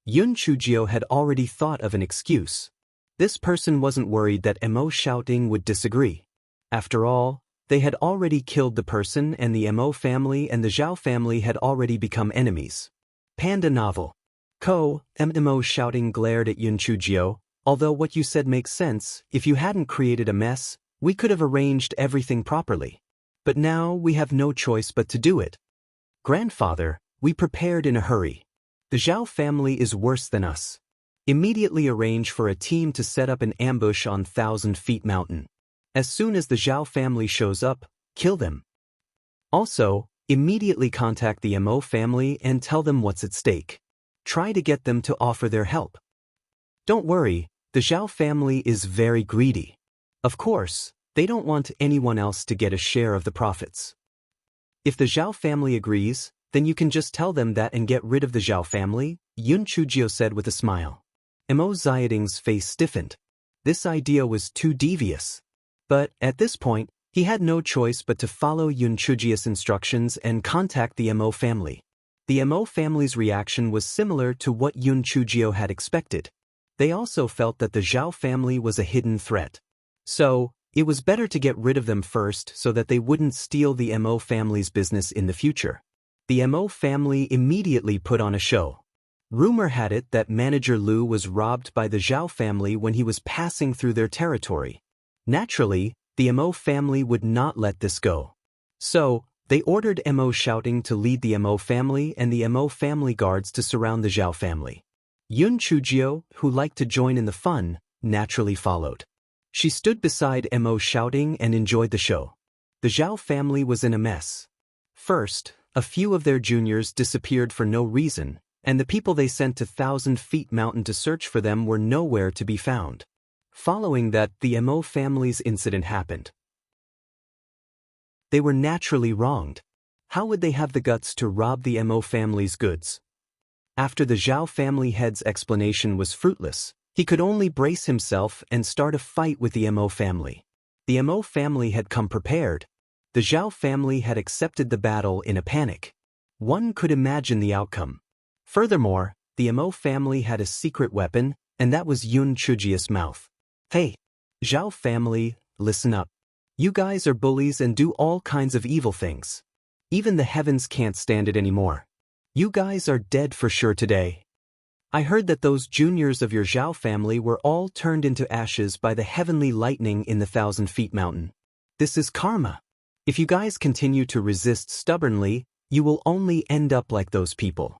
Yun Chujio had already thought of an excuse. This person wasn't worried that Mo shouting would disagree. After all, they had already killed the person and the Mo family and the Zhao family had already become enemies. Panda novel. Mo shouting glared at Yun Chujio. "Although what you said makes sense, if you hadn't created a mess, we could have arranged everything properly. But now we have no choice but to do it." "Grandfather, we prepared in a hurry. The Zhao family is worse than us. Immediately arrange for a team to set up an ambush on 1,000 Feet Mountain. As soon as the Zhao family shows up, kill them. Also, immediately contact the Mo family and tell them what's at stake. Try to get them to offer their help. Don't worry, the Zhao family is very greedy. Of course, they don't want anyone else to get a share of the profits. If the Zhao family agrees, then you can just tell them that and get rid of the Zhao family," Yun Chujio said with a smile. Mo Xiaoding's face stiffened. This idea was too devious. But, at this point, he had no choice but to follow Yun Chujio's instructions and contact the Mo family. The Mo family's reaction was similar to what Yun Chujio had expected. They also felt that the Zhao family was a hidden threat. So, it was better to get rid of them first so that they wouldn't steal the Mo family's business in the future. The Mo family immediately put on a show. Rumor had it that Manager Lu was robbed by the Zhao family when he was passing through their territory. Naturally, the Mo family would not let this go. So, they ordered Mo shouting to lead the Mo family and the Mo family guards to surround the Zhao family. Yun Chujio, who liked to join in the fun, naturally followed. She stood beside Mo shouting and enjoyed the show. The Zhao family was in a mess. First, a few of their juniors disappeared for no reason, and the people they sent to 1,000 Feet Mountain to search for them were nowhere to be found. Following that, the Mo family's incident happened. They were naturally wronged. How would they have the guts to rob the Mo family's goods? After the Zhao family head's explanation was fruitless, He could only brace himself and start a fight with the Mo family. The Mo family had come prepared. The Zhao family had accepted the battle in a panic. One could imagine the outcome. Furthermore, the Mo family had a secret weapon, and that was Yun Chujia's mouth. Hey, Zhao family, listen up. You guys are bullies and do all kinds of evil things. Even the heavens can't stand it anymore. You guys are dead for sure today. I heard that those juniors of your Zhao family were all turned into ashes by the heavenly lightning in the 1,000-feet mountain. This is karma. If you guys continue to resist stubbornly, you will only end up like those people.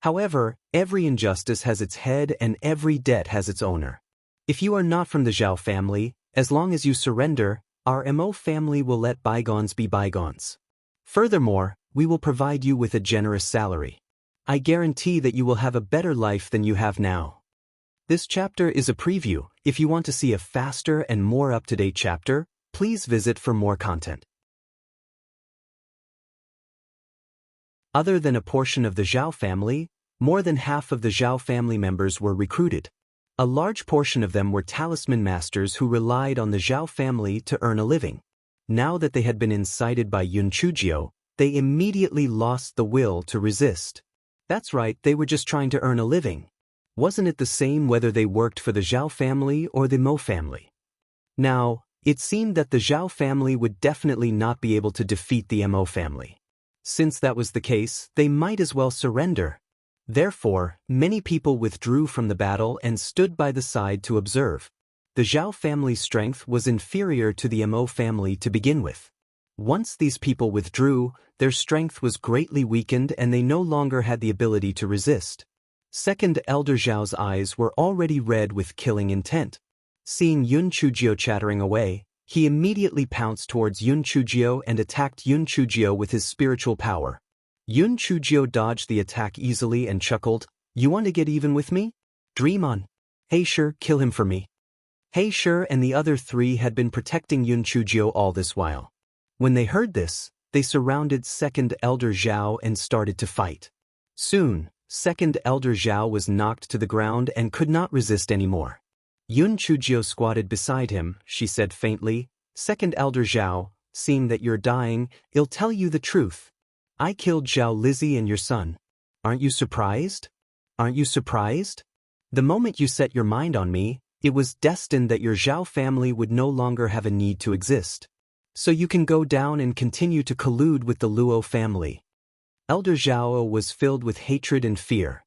However, every injustice has its head and every debt has its owner. If you are not from the Zhao family, as long as you surrender, our Mo family will let bygones be bygones. Furthermore, we will provide you with a generous salary. I guarantee that you will have a better life than you have now. This chapter is a preview. If you want to see a faster and more up-to-date chapter, please visit for more content. Other than a portion of the Zhao family, more than half of the Zhao family members were recruited. A large portion of them were talisman masters who relied on the Zhao family to earn a living. Now that they had been incited by Yun Chujio, they immediately lost the will to resist. That's right, they were just trying to earn a living. Wasn't it the same whether they worked for the Zhao family or the Mo family? Now, it seemed that the Zhao family would definitely not be able to defeat the Mo family. Since that was the case, they might as well surrender. Therefore, many people withdrew from the battle and stood by the side to observe. The Zhao family's strength was inferior to the Mo family to begin with. Once these people withdrew, their strength was greatly weakened and they no longer had the ability to resist. Second Elder Zhao's eyes were already red with killing intent. Seeing Yun Chujio chattering away, he immediately pounced towards Yun Chujio and attacked Yun Chujio with his spiritual power. Yun Chujio dodged the attack easily and chuckled, "You want to get even with me? Dream on. Hey sure, kill him for me." Hey sure and the other three had been protecting Yun Chujio all this while. When they heard this, they surrounded Second Elder Zhao and started to fight. Soon, Second Elder Zhao was knocked to the ground and could not resist anymore. Yun Chujio squatted beside him. She said faintly, "Second Elder Zhao, seeing that you're dying, I'll tell you the truth. I killed Zhao Lizzie and your son. Aren't you surprised? Aren't you surprised? The moment you set your mind on me, it was destined that your Zhao family would no longer have a need to exist. So you can go down and continue to collude with the Luo family." Elder Zhao was filled with hatred and fear.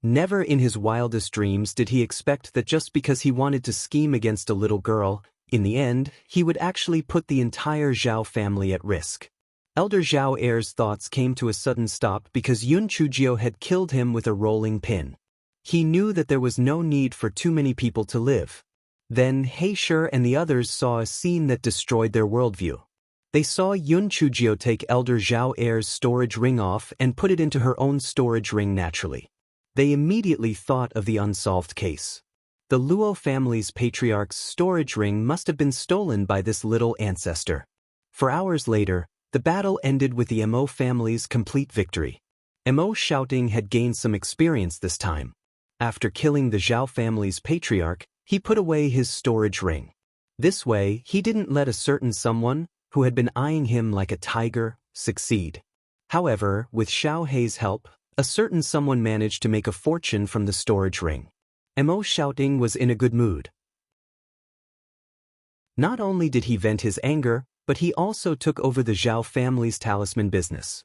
Never in his wildest dreams did he expect that just because he wanted to scheme against a little girl, in the end, he would actually put the entire Zhao family at risk. Elder Zhao Heir's thoughts came to a sudden stop because Yun Chujio had killed him with a rolling pin. He knew that there was no need for too many people to live. Then He Shi and the others saw a scene that destroyed their worldview. They saw Yun Chujio take Elder Zhao Heir's storage ring off and put it into her own storage ring naturally. They immediately thought of the unsolved case. The Luo family's patriarch's storage ring must have been stolen by this little ancestor. For hours later, the battle ended with the Mo family's complete victory. Mo Shouting had gained some experience this time. After killing the Zhao family's patriarch, he put away his storage ring. This way, he didn't let a certain someone, who had been eyeing him like a tiger, succeed. However, with Xiao Hei's help, a certain someone managed to make a fortune from the storage ring. Mo Shouting was in a good mood. Not only did he vent his anger, but he also took over the Zhao family's talisman business.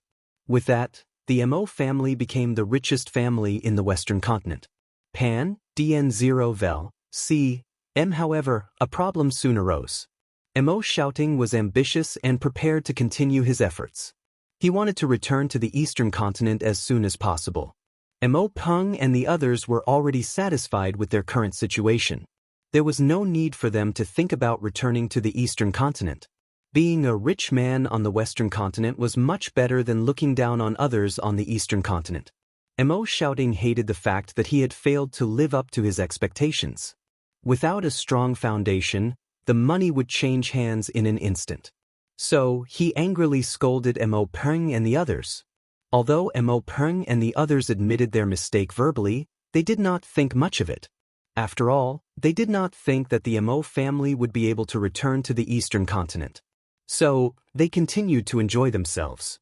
With that, the Mo family became the richest family in the Western continent. Pan, DN0 Vel, C. M. However, a problem soon arose. Mo Shouting was ambitious and prepared to continue his efforts. He wanted to return to the Eastern continent as soon as possible. Mo Peng and the others were already satisfied with their current situation. There was no need for them to think about returning to the Eastern continent. Being a rich man on the Western continent was much better than looking down on others on the Eastern continent. Mo Shouting hated the fact that he had failed to live up to his expectations. Without a strong foundation, the money would change hands in an instant. So, he angrily scolded Mo Peng and the others. Although Mo Peng and the others admitted their mistake verbally, they did not think much of it. After all, they did not think that the Mo family would be able to return to the eastern continent. So, they continued to enjoy themselves.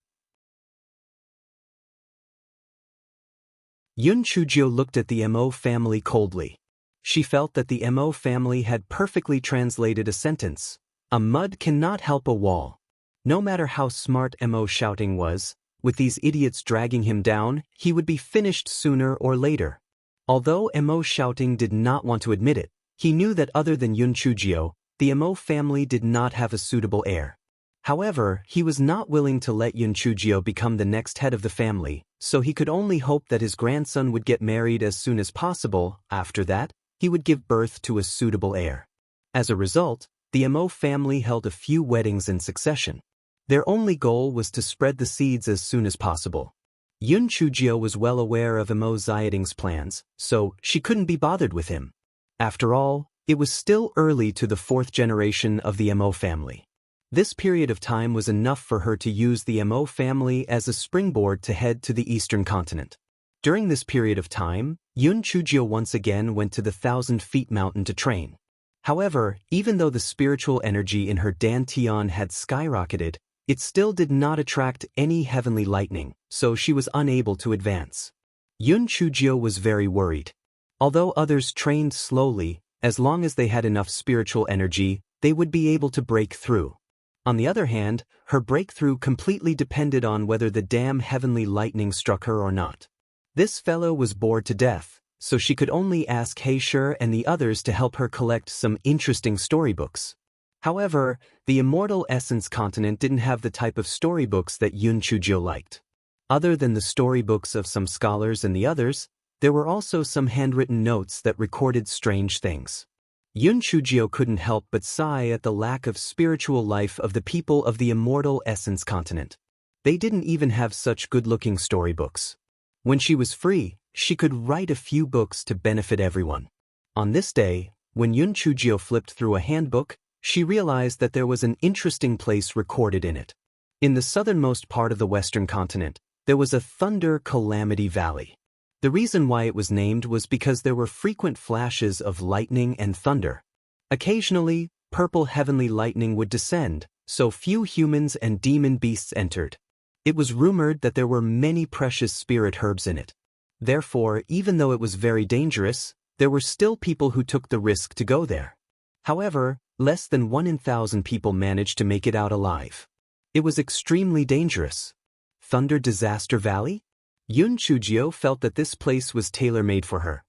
Yun Chujio looked at the Mo family coldly. She felt that the Mo family had perfectly translated a sentence. A mud cannot help a wall. No matter how smart Mo shouting was, with these idiots dragging him down, he would be finished sooner or later. Although Mo shouting did not want to admit it, he knew that other than Yun Chujio, the Mo family did not have a suitable heir. However, he was not willing to let Yun Chujio become the next head of the family, so he could only hope that his grandson would get married as soon as possible. After that, he would give birth to a suitable heir. As a result, the Mo family held a few weddings in succession. Their only goal was to spread the seeds as soon as possible. Yun Chujio was well aware of Mo Xiaoting's plans, so she couldn't be bothered with him. After all, it was still early to the fourth generation of the Mo family. This period of time was enough for her to use the Mo family as a springboard to head to the eastern continent. During this period of time, Yun Chujio once again went to the 1,000-feet mountain to train. However, even though the spiritual energy in her dantian had skyrocketed, it still did not attract any heavenly lightning, so she was unable to advance. Yun Chujio was very worried. Although others trained slowly, as long as they had enough spiritual energy, they would be able to break through. On the other hand, her breakthrough completely depended on whether the damn heavenly lightning struck her or not. This fellow was bored to death, so she could only ask Heisher and the others to help her collect some interesting storybooks. However, the Immortal Essence continent didn't have the type of storybooks that Yun Chujio liked. Other than the storybooks of some scholars and the others, there were also some handwritten notes that recorded strange things. Yun Chujio couldn't help but sigh at the lack of spiritual life of the people of the Immortal Essence continent. They didn't even have such good-looking storybooks. When she was free, she could write a few books to benefit everyone. On this day, when Yun Chujio flipped through a handbook, she realized that there was an interesting place recorded in it. In the southernmost part of the western continent, there was a Thunder Calamity Valley. The reason why it was named was because there were frequent flashes of lightning and thunder. Occasionally, purple heavenly lightning would descend, so few humans and demon beasts entered. It was rumored that there were many precious spirit herbs in it. Therefore, even though it was very dangerous, there were still people who took the risk to go there. However, less than 1 in 1,000 people managed to make it out alive. It was extremely dangerous. Thunder Disaster Valley? Yun Chujio felt that this place was tailor-made for her.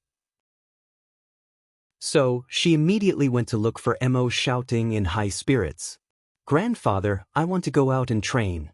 So, she immediately went to look for Mo shouting in high spirits. "Grandfather, I want to go out and train."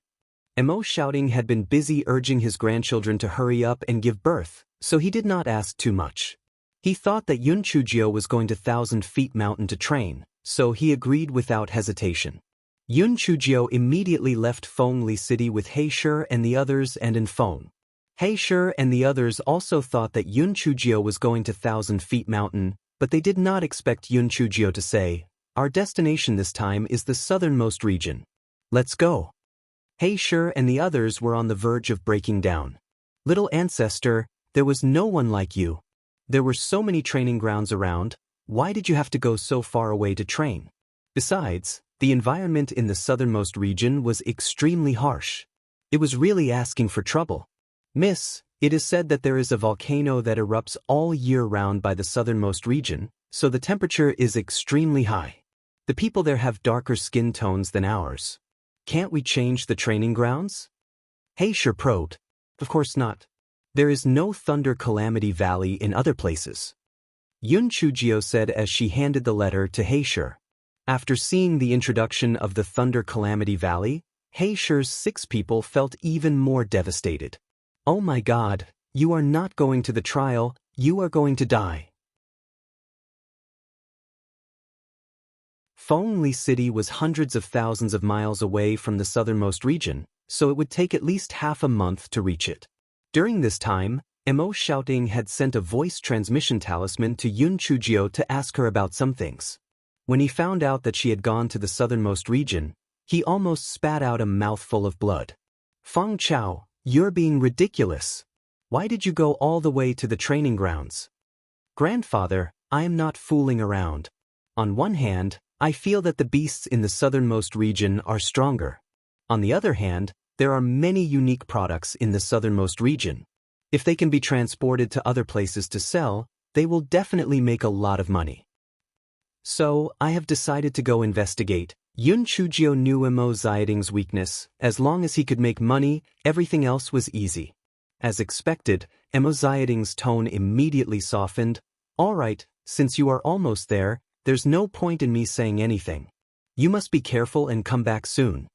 Mo shouting had been busy urging his grandchildren to hurry up and give birth, so he did not ask too much. He thought that Yun Chujio was going to 1,000-feet mountain to train, so he agreed without hesitation. Yun Chujio immediately left Fengli City with Heisher and the others and in Feng. Heisher and the others also thought that Yun Chujio was going to 1,000-feet mountain, but they did not expect Yun Chujio to say, "Our destination this time is the southernmost region. Let's go." Heisher and the others were on the verge of breaking down. "Little ancestor, there was no one like you. There were so many training grounds around, why did you have to go so far away to train? Besides, the environment in the southernmost region was extremely harsh. It was really asking for trouble. Miss, it is said that there is a volcano that erupts all year round by the southernmost region, so the temperature is extremely high. The people there have darker skin tones than ours. Can't we change the training grounds?" Heisher probed. "Of course not. There is no Thunder Calamity Valley in other places." Yun Chujio said as she handed the letter to Heisher. After seeing the introduction of the Thunder Calamity Valley, Heisher's 6 people felt even more devastated. "Oh my God, you are not going to the trial, you are going to die." Fengli City was hundreds of thousands of miles away from the southernmost region, so it would take at least half a month to reach it. During this time, Mo shouting had sent a voice transmission talisman to Yun Chujio to ask her about some things. When he found out that she had gone to the southernmost region, he almost spat out a mouthful of blood. "Feng Chao, you're being ridiculous. Why did you go all the way to the training grounds?" "Grandfather, I am not fooling around. On one hand, I feel that the beasts in the southernmost region are stronger. On the other hand, there are many unique products in the southernmost region. If they can be transported to other places to sell, they will definitely make a lot of money. So, I have decided to go investigate. Yun Chujio knew Emo Zayading's weakness. As long as he could make money, everything else was easy. As expected, Emo Zayading's tone immediately softened. All right, since you are almost there, there's no point in me saying anything. You must be careful and come back soon.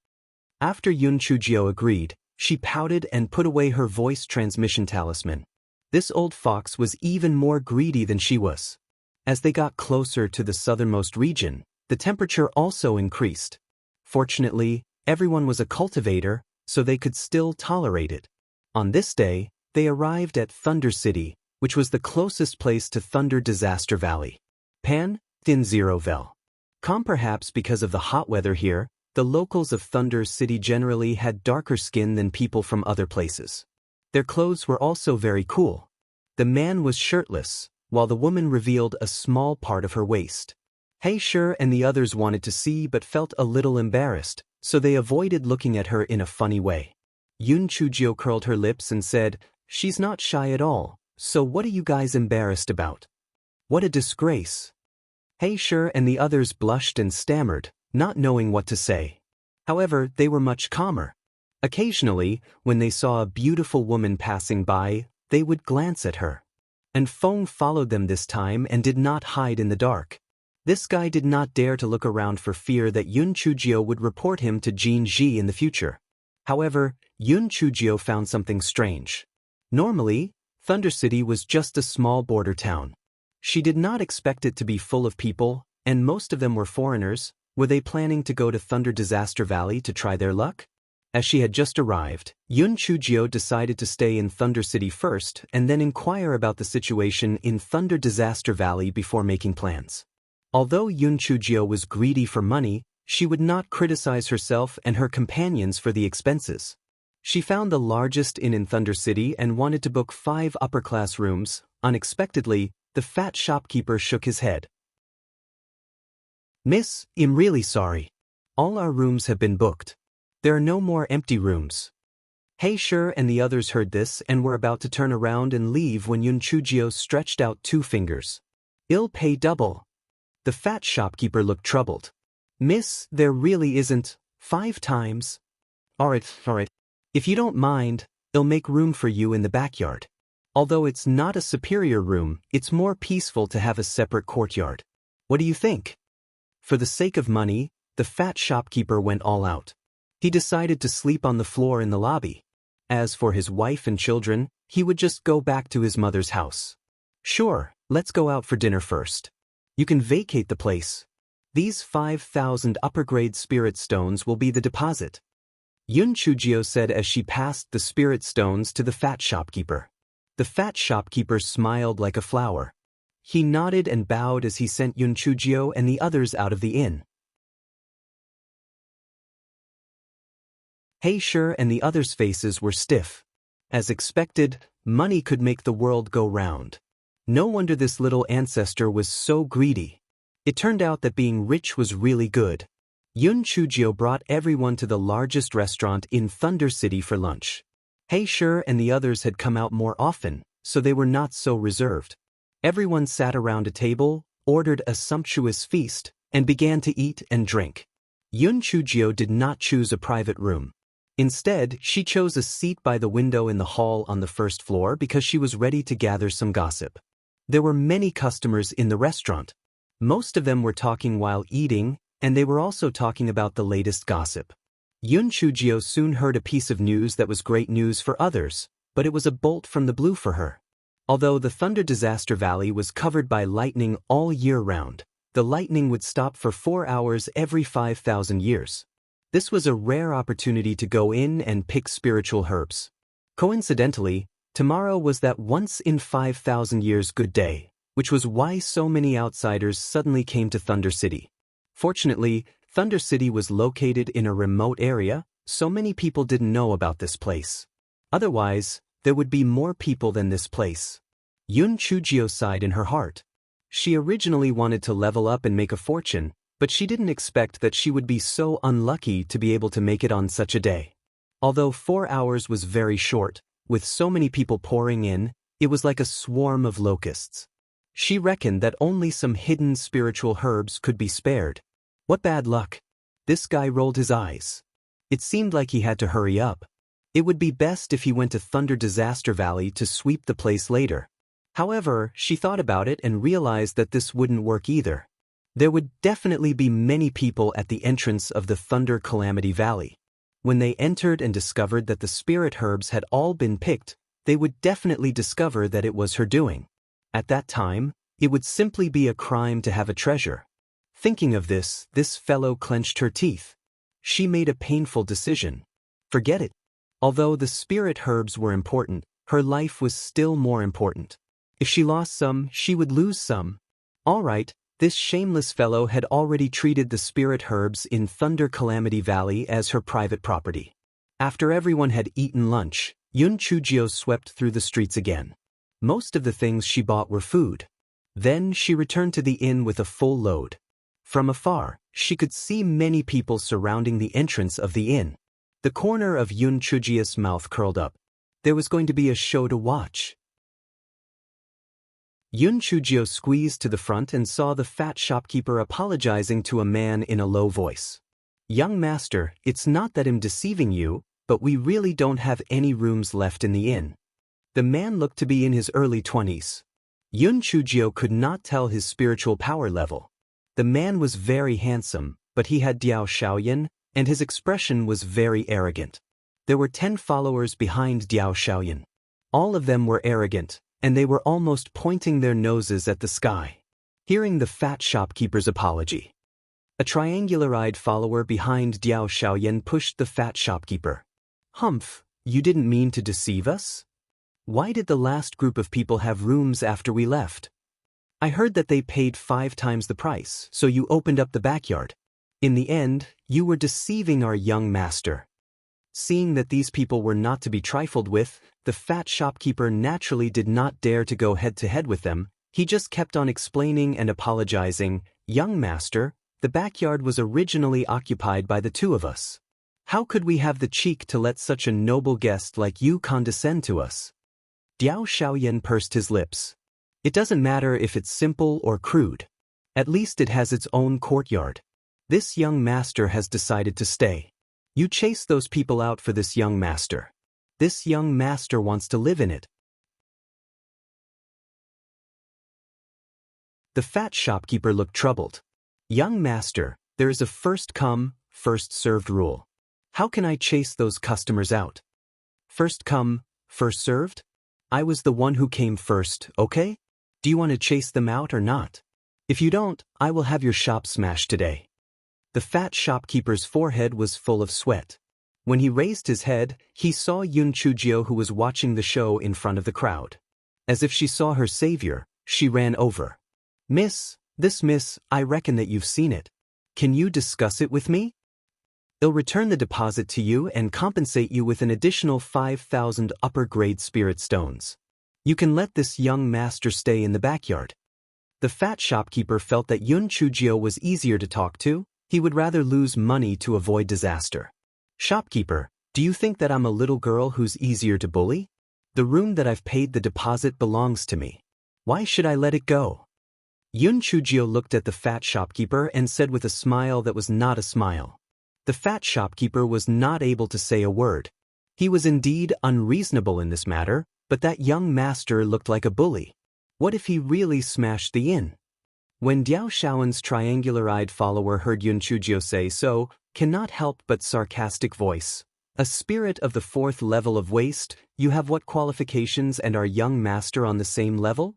After Yun Chujio agreed, she pouted and put away her voice transmission talisman. This old fox was even more greedy than she was. As they got closer to the southernmost region, the temperature also increased. Fortunately, everyone was a cultivator, so they could still tolerate it. On this day, they arrived at Thunder City, which was the closest place to Thunder Disaster Valley. Pan, Thin Zero Vel. Perhaps because of the hot weather here, the locals of Thunder City generally had darker skin than people from other places. Their clothes were also very cool. The man was shirtless, while the woman revealed a small part of her waist. He-Shur and the others wanted to see but felt a little embarrassed, so they avoided looking at her in a funny way. Yun Chujio curled her lips and said, "She's not shy at all, so what are you guys embarrassed about? What a disgrace." He-Shur and the others blushed and stammered, not knowing what to say. However, they were much calmer. Occasionally, when they saw a beautiful woman passing by, they would glance at her. And Feng followed them this time and did not hide in the dark. This guy did not dare to look around for fear that Yun Chujio would report him to Jin Ji in the future. However, Yun Chujio found something strange. Normally, Thunder City was just a small border town. She did not expect it to be full of people, and most of them were foreigners. Were they planning to go to Thunder Disaster Valley to try their luck? As she had just arrived, Yun Chujio decided to stay in Thunder City first and then inquire about the situation in Thunder Disaster Valley before making plans. Although Yun Chujio was greedy for money, she would not criticize herself and her companions for the expenses. She found the largest inn in Thunder City and wanted to book 5 upper-class rooms. Unexpectedly, the fat shopkeeper shook his head. "Miss, I'm really sorry. All our rooms have been booked. There are no more empty rooms." He-Shur and the others heard this and were about to turn around and leave when Yun Chujio stretched out 2 fingers. "I'll pay double." The fat shopkeeper looked troubled. "Miss, there really isn't 5 times. Alright. If you don't mind, I'll make room for you in the backyard. Although it's not a superior room, it's more peaceful to have a separate courtyard. What do you think?" For the sake of money, the fat shopkeeper went all out. He decided to sleep on the floor in the lobby. As for his wife and children, he would just go back to his mother's house. "Sure, let's go out for dinner first. You can vacate the place. These 5,000 upper-grade spirit stones will be the deposit." Yun Chujio said as she passed the spirit stones to the fat shopkeeper. The fat shopkeeper smiled like a flower. He nodded and bowed as he sent Yun Chujio and the others out of the inn. He-Shur and the others' faces were stiff. As expected, money could make the world go round. No wonder this little ancestor was so greedy. It turned out that being rich was really good. Yun Chujio brought everyone to the largest restaurant in Thunder City for lunch. He-Shur and the others had come out more often, so they were not so reserved. Everyone sat around a table, ordered a sumptuous feast, and began to eat and drink. Yun Chujio did not choose a private room. Instead, she chose a seat by the window in the hall on the first floor because she was ready to gather some gossip. There were many customers in the restaurant. Most of them were talking while eating, and they were also talking about the latest gossip. Yun Chujio soon heard a piece of news that was great news for others, but it was a bolt from the blue for her. Although the Thunder Disaster Valley was covered by lightning all year round, the lightning would stop for 4 hours every 5,000 years. This was a rare opportunity to go in and pick spiritual herbs. Coincidentally, tomorrow was that once in 5,000 years good day, which was why so many outsiders suddenly came to Thunder City. Fortunately, Thunder City was located in a remote area, so many people didn't know about this place. Otherwise, there would be more people than this place. Yun Chujio sighed in her heart. She originally wanted to level up and make a fortune, but she didn't expect that she would be so unlucky to be able to make it on such a day. Although 4 hours was very short, with so many people pouring in, it was like a swarm of locusts. She reckoned that only some hidden spiritual herbs could be spared. What bad luck. This guy rolled his eyes. It seemed like he had to hurry up. It would be best if he went to Thunder Disaster Valley to sweep the place later. However, she thought about it and realized that this wouldn't work either. There would definitely be many people at the entrance of the Thunder Calamity Valley. When they entered and discovered that the spirit herbs had all been picked, they would definitely discover that it was her doing. At that time, it would simply be a crime to have a treasure. Thinking of this fellow clenched her teeth. She made a painful decision. Forget it. Although the spirit herbs were important, her life was still more important. If she lost some, she would lose some. All right, this shameless fellow had already treated the spirit herbs in Thunder Calamity Valley as her private property. After everyone had eaten lunch, Yun Chujio swept through the streets again. Most of the things she bought were food. Then she returned to the inn with a full load. From afar, she could see many people surrounding the entrance of the inn. The corner of Yun Chujio's mouth curled up. There was going to be a show to watch. Yun Chujio squeezed to the front and saw the fat shopkeeper apologizing to a man in a low voice. "Young master, it's not that I'm deceiving you, but we really don't have any rooms left in the inn." The man looked to be in his early 20s. Yun Chujio could not tell his spiritual power level. The man was very handsome, but he had Diao Shaoyan, and his expression was very arrogant. There were 10 followers behind Diao Shaoyan. All of them were arrogant, and they were almost pointing their noses at the sky. Hearing the fat shopkeeper's apology, a triangular-eyed follower behind Diao Shaoyan pushed the fat shopkeeper. "Humph, you didn't mean to deceive us? Why did the last group of people have rooms after we left? I heard that they paid 5 times the price, so you opened up the backyard. In the end, you were deceiving our young master." Seeing that these people were not to be trifled with, the fat shopkeeper naturally did not dare to go head-to-head with them. He just kept on explaining and apologizing. "Young master, the backyard was originally occupied by the 2 of us. How could we have the cheek to let such a noble guest like you condescend to us?" Diao Shaoyan pursed his lips. "It doesn't matter if it's simple or crude. At least it has its own courtyard. This young master has decided to stay. You chase those people out for this young master. This young master wants to live in it." The fat shopkeeper looked troubled. "Young master, there is a first come, first served rule. How can I chase those customers out? First come, first served? I was the one who came first, okay? Do you want to chase them out or not? If you don't, I will have your shop smashed today." The fat shopkeeper's forehead was full of sweat. When he raised his head, he saw Yun Chujio, who was watching the show in front of the crowd. As if she saw her savior, she ran over. Miss, I reckon that you've seen it. Can you discuss it with me? They'll return the deposit to you and compensate you with an additional 5,000 upper-grade spirit stones. You can let this young master stay in the backyard." The fat shopkeeper felt that Yun Chujio was easier to talk to. He would rather lose money to avoid disaster. "Shopkeeper, do you think that I'm a little girl who's easier to bully? The room that I've paid the deposit belongs to me. Why should I let it go?" Yun Chujio looked at the fat shopkeeper and said with a smile that was not a smile. The fat shopkeeper was not able to say a word. He was indeed unreasonable in this matter, but that young master looked like a bully. What if he really smashed the inn? When Diao Shaoyan's triangular-eyed follower heard Yun Chujio say so, cannot help but sarcastic voice. "A spirit of the 4th level of waste, you have what qualifications and our young master on the same level?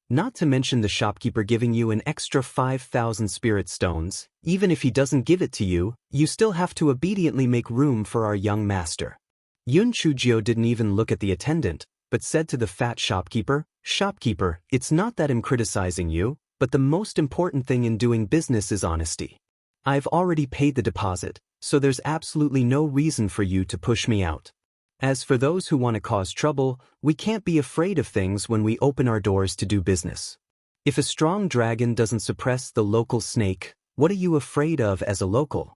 Not to mention the shopkeeper giving you an extra 5,000 spirit stones. Even if he doesn't give it to you, you still have to obediently make room for our young master." Yun Chujio didn't even look at the attendant, but said to the fat shopkeeper, "Shopkeeper, it's not that I'm criticizing you, but the most important thing in doing business is honesty. I've already paid the deposit, so there's absolutely no reason for you to push me out. As for those who want to cause trouble, we can't be afraid of things when we open our doors to do business. If a strong dragon doesn't suppress the local snake, what are you afraid of as a local?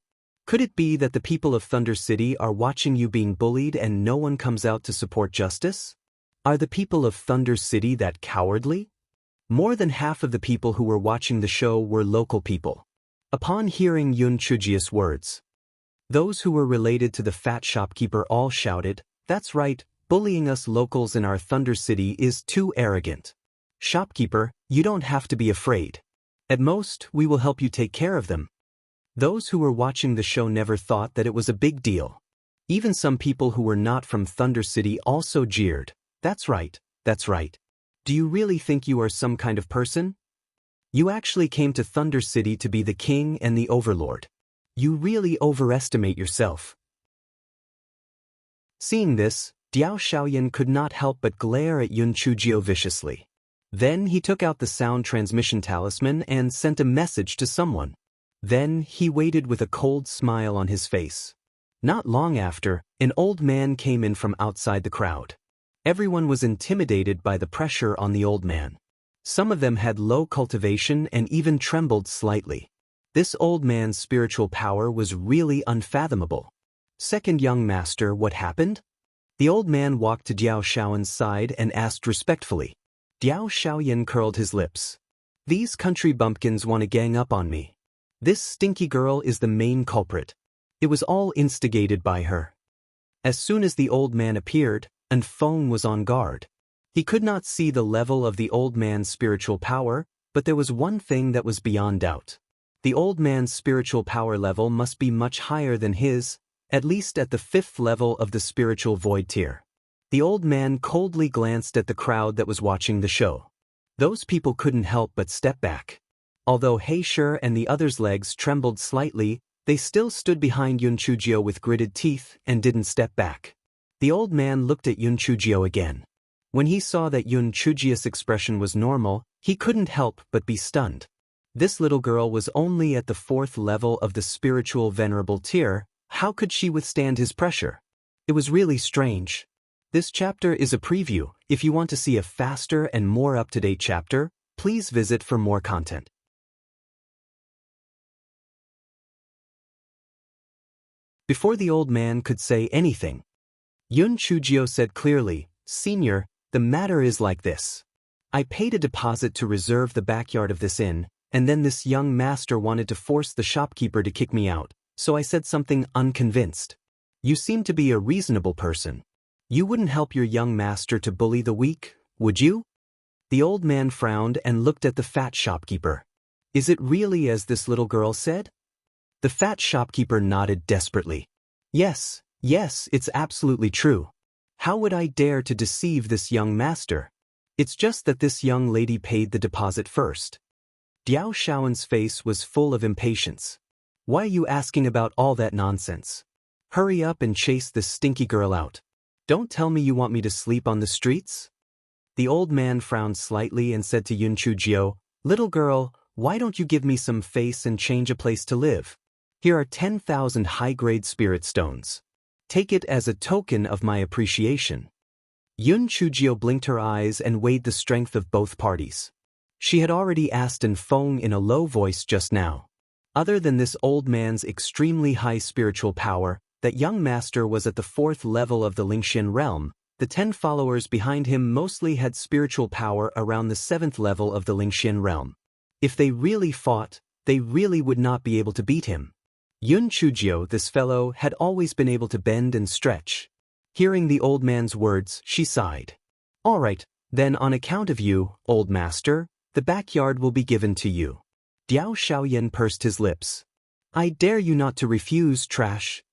Could it be that the people of Thunder City are watching you being bullied and no one comes out to support justice? Are the people of Thunder City that cowardly? More than half of the people who were watching the show were local people. Upon hearing Yun Chujia's words, those who were related to the fat shopkeeper all shouted, "That's right, bullying us locals in our Thunder City is too arrogant. Shopkeeper, you don't have to be afraid. At most, we will help you take care of them." Those who were watching the show never thought that it was a big deal. Even some people who were not from Thunder City also jeered, "That's right, that's right. Do you really think you are some kind of person? You actually came to Thunder City to be the king and the overlord. You really overestimate yourself." Seeing this, Diao Xiaoyan could not help but glare at Yun Chujio viciously. Then he took out the sound transmission talisman and sent a message to someone. Then he waited with a cold smile on his face. Not long after, an old man came in from outside the crowd. Everyone was intimidated by the pressure on the old man. Some of them had low cultivation and even trembled slightly. This old man's spiritual power was really unfathomable. "Second young master, what happened?" The old man walked to Diao Xiaoyan's side and asked respectfully. Diao Xiaoyan curled his lips. "These country bumpkins want to gang up on me. This stinky girl is the main culprit. It was all instigated by her." As soon as the old man appeared, An Feng was on guard. He could not see the level of the old man's spiritual power, but there was one thing that was beyond doubt. The old man's spiritual power level must be much higher than his, at least at the 5th level of the spiritual void tier. The old man coldly glanced at the crowd that was watching the show. Those people couldn't help but step back. Although He Shi and the others' legs trembled slightly, they still stood behind Yun Chujio with gritted teeth and didn't step back. The old man looked at Yun Chujio again. When he saw that Yun Chujio's expression was normal, he couldn't help but be stunned. This little girl was only at the 4th level of the spiritual venerable tier. How could she withstand his pressure? It was really strange. This chapter is a preview. If you want to see a faster and more up-to-date chapter, please visit for more content. Before the old man could say anything, Yun Chujio said clearly, "Senior, the matter is like this. I paid a deposit to reserve the backyard of this inn, and then this young master wanted to force the shopkeeper to kick me out, so I said something unconvinced. You seem to be a reasonable person. You wouldn't help your young master to bully the weak, would you?" The old man frowned and looked at the fat shopkeeper. "Is it really as this little girl said?" The fat shopkeeper nodded desperately. Yes, it's absolutely true. How would I dare to deceive this young master? It's just that this young lady paid the deposit first." Diao Xiaoyan's face was full of impatience. "Why are you asking about all that nonsense? Hurry up and chase this stinky girl out. Don't tell me you want me to sleep on the streets?" The old man frowned slightly and said to Yun Chujio, "Little girl, why don't you give me some face and change a place to live? Here are 10,000 high-grade spirit stones. Take it as a token of my appreciation." Yun Chujio blinked her eyes and weighed the strength of both parties. She had already asked An Feng in a low voice just now. Other than this old man's extremely high spiritual power, that young master was at the 4th level of the Lingxian realm. The 10 followers behind him mostly had spiritual power around the 7th level of the Lingxian realm. If they really fought, they really would not be able to beat him. Yun Chujio, this fellow, had always been able to bend and stretch. Hearing the old man's words, she sighed. "All right, then on account of you, old master, the backyard will be given to you." Diao Xiaoyan pursed his lips. "I dare you not to refuse, trash."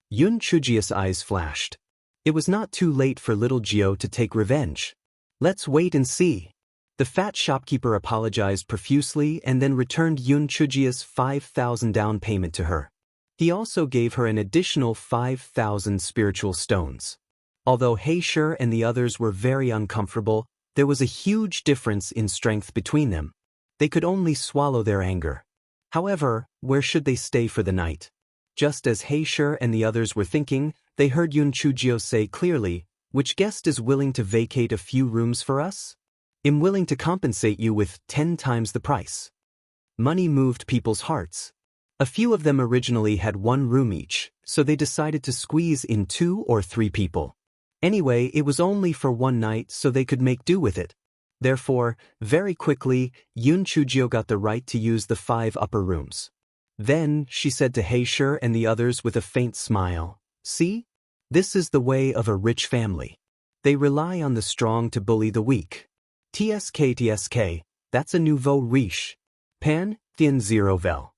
Yun Chujio's eyes flashed. It was not too late for little Gio to take revenge. "Let's wait and see." The fat shopkeeper apologized profusely and then returned Yun Chujio's 5,000 down payment to her. He also gave her an additional 5,000 spiritual stones. Although He Shi and the others were very uncomfortable, there was a huge difference in strength between them. They could only swallow their anger. However, where should they stay for the night? Just as He Shi and the others were thinking, they heard Yun Chujio say clearly, "Which guest is willing to vacate a few rooms for us?" I'm willing to compensate you with 10 times the price. Money moved people's hearts. A few of them originally had one room each, so they decided to squeeze in 2 or 3 people. Anyway, it was only for one night, so they could make do with it. Therefore, very quickly, Yoon Chujio got the right to use the 5 upper rooms. Then, she said to Haeshir and the others with a faint smile, "See? This is the way of a rich family. They rely on the strong to bully the weak. TSK, that's a nouveau riche. Pan, Thien Zero Vel."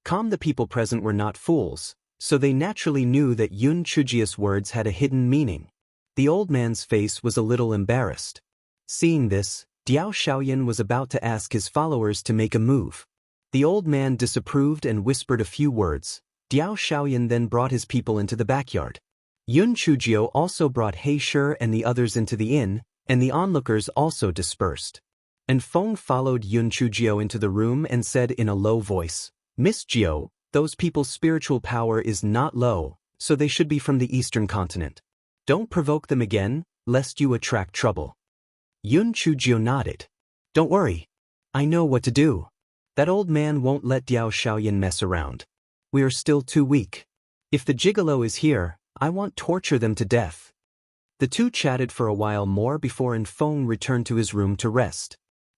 The people present were not fools, so they naturally knew that Yoon Chujio's words had a hidden meaning. The old man's face was a little embarrassed. Seeing this, Diao Xiaoyan was about to ask his followers to make a move. The old man disapproved and whispered a few words. Diao Xiaoyan then brought his people into the backyard. Yoon Chujio also brought Haeshir and the others into the inn, and the onlookers also dispersed. And Feng followed Yoon Chujio into the room and said in a low voice, "Miss Jio, those people's spiritual power is not low, so they should be from the eastern continent. Don't provoke them again, lest you attract trouble." Yoon Chujio nodded. "Don't worry. I know what to do. That old man won't let Diao Xiaoyan mess around. We are still too weak. If the gigolo is here, I want torture them to death." The two chatted for a while more before Feng returned to his room to rest.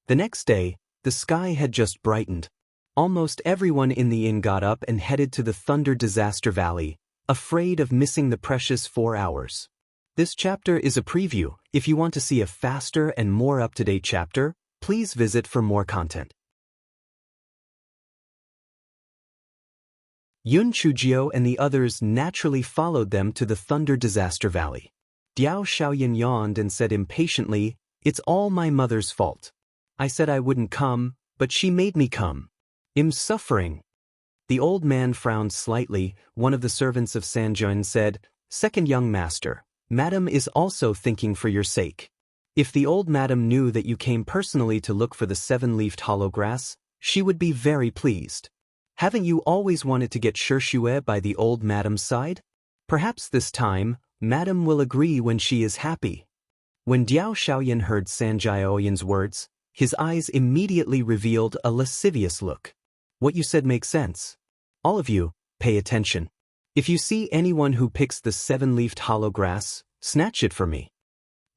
The next day, the sky had just brightened. Almost everyone in the inn got up and headed to the Thunder Disaster Valley, afraid of missing the precious 4 hours. This chapter is a preview. If you want to see a faster and more up-to-date chapter, please visit for more content. Yoon Chujio and the others naturally followed them to the Thunder Disaster Valley. Diao Xiaoyan yawned and said impatiently, "It's all my mother's fault. I said I wouldn't come, but she made me come. I'm suffering." The old man frowned slightly. One of the servants of Sanjun said, "Second young master, Madam is also thinking for your sake. If the old madam knew that you came personally to look for the 7-leafed hollow grass, she would be very pleased. Haven't you always wanted to get Shishue by the old madam's side? Perhaps this time, Madam will agree when she is happy." When Diao Xiaoyan heard Sanjioyan's words, his eyes immediately revealed a lascivious look. "What you said makes sense. All of you, pay attention. If you see anyone who picks the 7-leafed hollow grass, snatch it for me."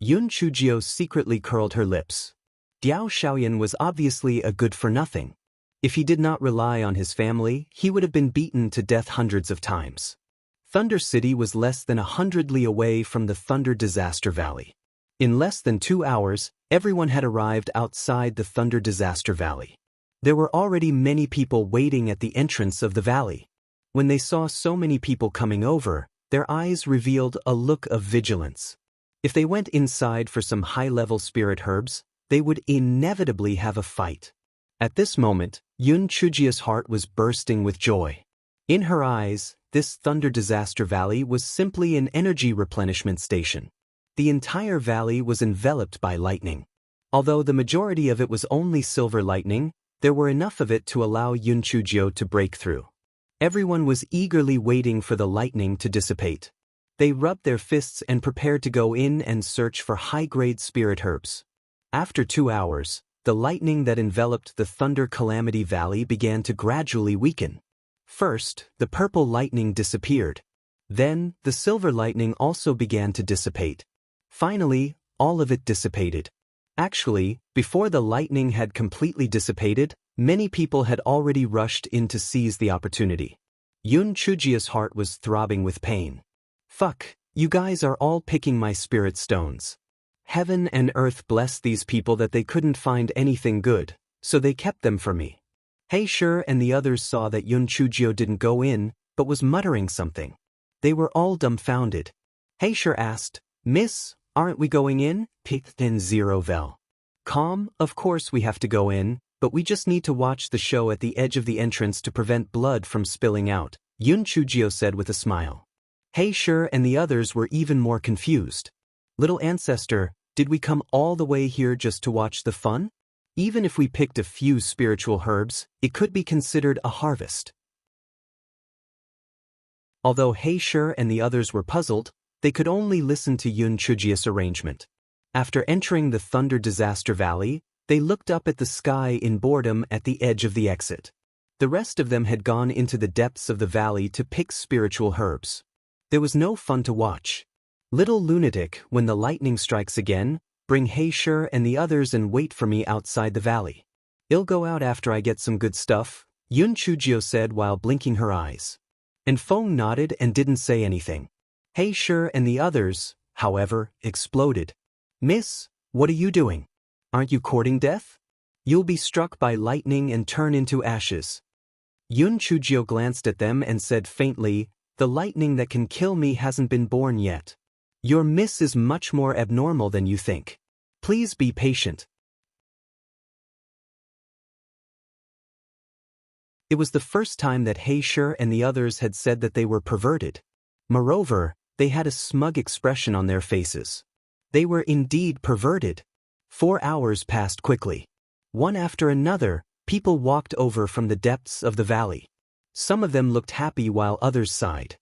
Yoon Chujio secretly curled her lips. Diao Xiaoyan was obviously a good-for-nothing. If he did not rely on his family, he would have been beaten to death hundreds of times. Thunder City was less than 100 li away from the Thunder Disaster Valley. In less than 2 hours, everyone had arrived outside the Thunder Disaster Valley. There were already many people waiting at the entrance of the valley. When they saw so many people coming over, their eyes revealed a look of vigilance. If they went inside for some high-level spirit herbs, they would inevitably have a fight. At this moment, Yoon Chujio's heart was bursting with joy. In her eyes, this Thunder Disaster Valley was simply an energy replenishment station. The entire valley was enveloped by lightning. Although the majority of it was only silver lightning, there were enough of it to allow Yoon Chujio to break through. Everyone was eagerly waiting for the lightning to dissipate. They rubbed their fists and prepared to go in and search for high-grade spirit herbs. After 2 hours, the lightning that enveloped the Thunder Calamity Valley began to gradually weaken. First, the purple lightning disappeared. Then, the silver lightning also began to dissipate. Finally, all of it dissipated. Actually, before the lightning had completely dissipated, many people had already rushed in to seize the opportunity. Yoon Chujio's heart was throbbing with pain. "Fuck, you guys are all picking my spirit stones. Heaven and earth blessed these people that they couldn't find anything good, so they kept them for me." Haeshir and the others saw that Yoon Chujio didn't go in, but was muttering something. They were all dumbfounded. Haeshir asked, "Miss, aren't we going in?" Then Zero Vel. "Calm, of course we have to go in, but we just need to watch the show at the edge of the entrance to prevent blood from spilling out," Yoon Chujio said with a smile. Haeshir and the others were even more confused. "Little ancestor, did we come all the way here just to watch the fun? Even if we picked a few spiritual herbs, it could be considered a harvest." Although Haeshir and the others were puzzled, they could only listen to Yoon Chujio's arrangement. After entering the Thunder Disaster Valley, they looked up at the sky in boredom at the edge of the exit. The rest of them had gone into the depths of the valley to pick spiritual herbs. There was no fun to watch. Little lunatic, when the lightning strikes again, bring Heisher and the others and wait for me outside the valley. I'll go out after I get some good stuff, Yun Chujio said while blinking her eyes. And Feng nodded and didn't say anything. Heisher and the others, however, exploded. Miss, what are you doing? Aren't you courting death? You'll be struck by lightning and turn into ashes. Yun Chujio glanced at them and said faintly, the lightning that can kill me hasn't been born yet. Your miss is much more abnormal than you think. Please be patient. It was the first time that Heisher and the others had said that they were perverted. Moreover, they had a smug expression on their faces. They were indeed perverted. 4 hours passed quickly. One after another, people walked over from the depths of the valley. Some of them looked happy while others sighed.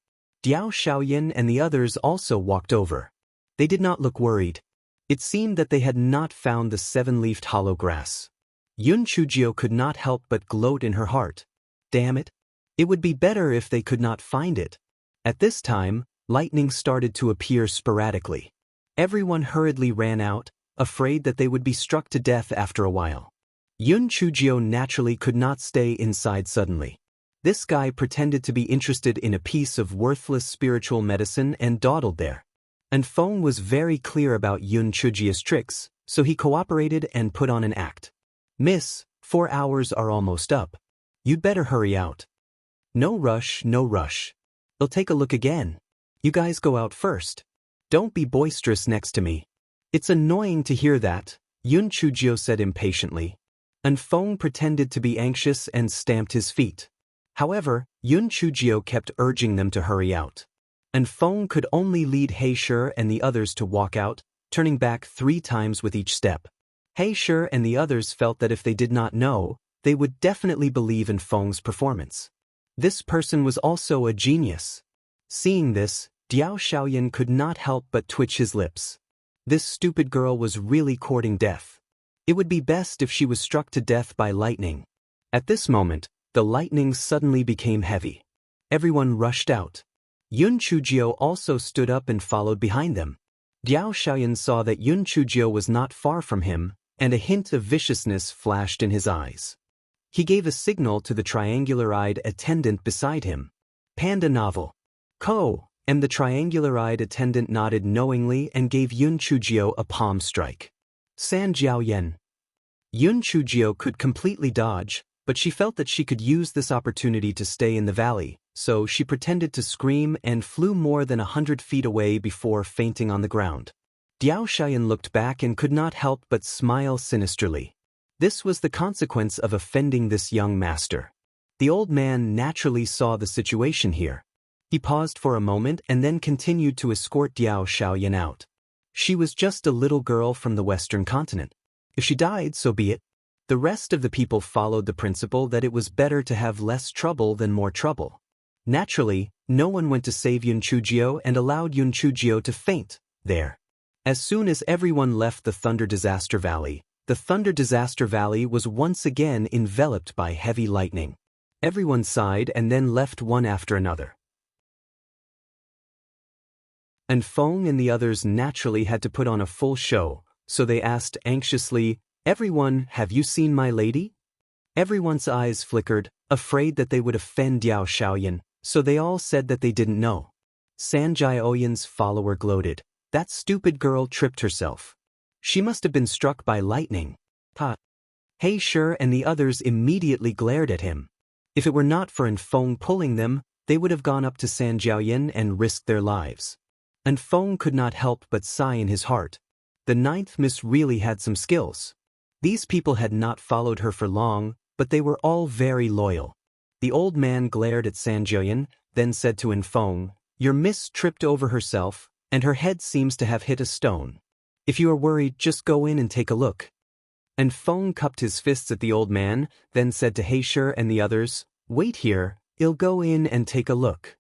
Diao Xiaoyan and the others also walked over. They did not look worried. It seemed that they had not found the 7-leafed hollow grass. Yun Chujio could not help but gloat in her heart. Damn it. It would be better if they could not find it. At this time, lightning started to appear sporadically. Everyone hurriedly ran out, afraid that they would be struck to death after a while. Yun Chujio naturally could not stay inside suddenly. This guy pretended to be interested in a piece of worthless spiritual medicine and dawdled there. And Feng was very clear about Yun Chujio's tricks, so he cooperated and put on an act. Miss, 4 hours are almost up. You'd better hurry out. No rush, no rush. I'll take a look again. You guys go out first. Don't be boisterous next to me. It's annoying to hear that, Yun Chujio said impatiently. And Feng pretended to be anxious and stamped his feet. However, Yun Chujio kept urging them to hurry out. And Feng could only lead Heisher and the others to walk out, turning back 3 times with each step. Heisher and the others felt that if they did not know, they would definitely believe in Feng's performance. This person was also a genius. Seeing this, Diao Xiaoyan could not help but twitch his lips. This stupid girl was really courting death. It would be best if she was struck to death by lightning. At this moment, the lightning suddenly became heavy. Everyone rushed out. Yun Chujio also stood up and followed behind them. Diao Xiaoyan saw that Yun Chujio was not far from him, and a hint of viciousness flashed in his eyes. He gave a signal to the triangular-eyed attendant beside him. Panda novel. Ko, and the triangular-eyed attendant nodded knowingly and gave Yun Chujio a palm strike. San Jiaoyan. Yun Chujio could completely dodge, but she felt that she could use this opportunity to stay in the valley, so she pretended to scream and flew more than 100 feet away before fainting on the ground. Diao Xiaoyan looked back and could not help but smile sinisterly. This was the consequence of offending this young master. The old man naturally saw the situation here. He paused for a moment and then continued to escort Diao Xiaoyan out. She was just a little girl from the Western continent. If she died, so be it. The rest of the people followed the principle that it was better to have less trouble than more trouble. Naturally, no one went to save Yun Chujio and allowed Yun Chujio to faint there. As soon as everyone left the Thunder Disaster Valley, the Thunder Disaster Valley was once again enveloped by heavy lightning. Everyone sighed and then left one after another. And Feng and the others naturally had to put on a full show, so they asked anxiously, "Everyone, have you seen my lady?" Everyone's eyes flickered, afraid that they would offend Diao Xiaoyan, so they all said that they didn't know. San Jiaoyan's follower gloated. That stupid girl tripped herself. She must have been struck by lightning. Ha! Heisher and the others immediately glared at him. If it were not for Feng pulling them, they would have gone up to San Jiaoyan and risked their lives. And Feng could not help but sigh in his heart. The 9th Miss really had some skills. These people had not followed her for long, but they were all very loyal. The old man glared at San Jiaoyan, then said to Feng, "Your miss tripped over herself, and her head seems to have hit a stone. If you are worried, just go in and take a look." And Feng cupped his fists at the old man, then said to Heisher and the others, "Wait here, I'll go in and take a look."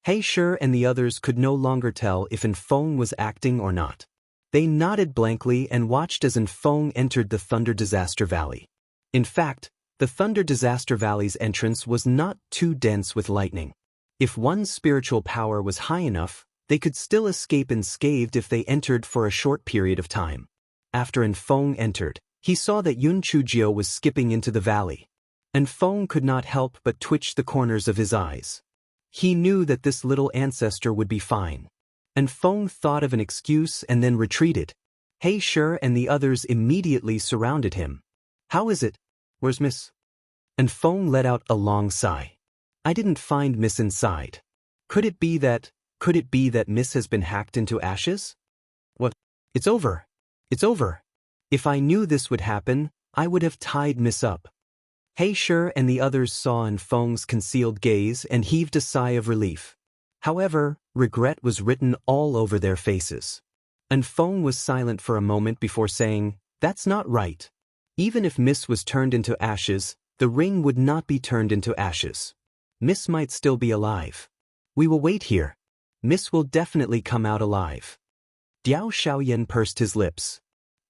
He Shi and the others could no longer tell if Enfeng was acting or not. They nodded blankly and watched as Enfeng entered the Thunder Disaster Valley. In fact, the Thunder Disaster Valley's entrance was not too dense with lightning. If one's spiritual power was high enough, they could still escape unscathed if they entered for a short period of time. After Enfeng entered, he saw that Yun Chujio was skipping into the valley. Enfeng could not help but twitch the corners of his eyes. He knew that this little ancestor would be fine. Enfeng thought of an excuse and then retreated. He Shi and the others immediately surrounded him. "How is it? Where's Miss?" Enfeng let out a long sigh. "I didn't find Miss inside. Could it be that Miss has been hacked into ashes?" "What? It's over. It's over. If I knew this would happen, I would have tied Miss up." He Shi and the others saw Enfeng's concealed gaze and heaved a sigh of relief. However, regret was written all over their faces. Enfeng was silent for a moment before saying, "That's not right. Even if Miss was turned into ashes, the ring would not be turned into ashes. Miss might still be alive. We will wait here. Miss will definitely come out alive." Diao Xiaoyan pursed his lips.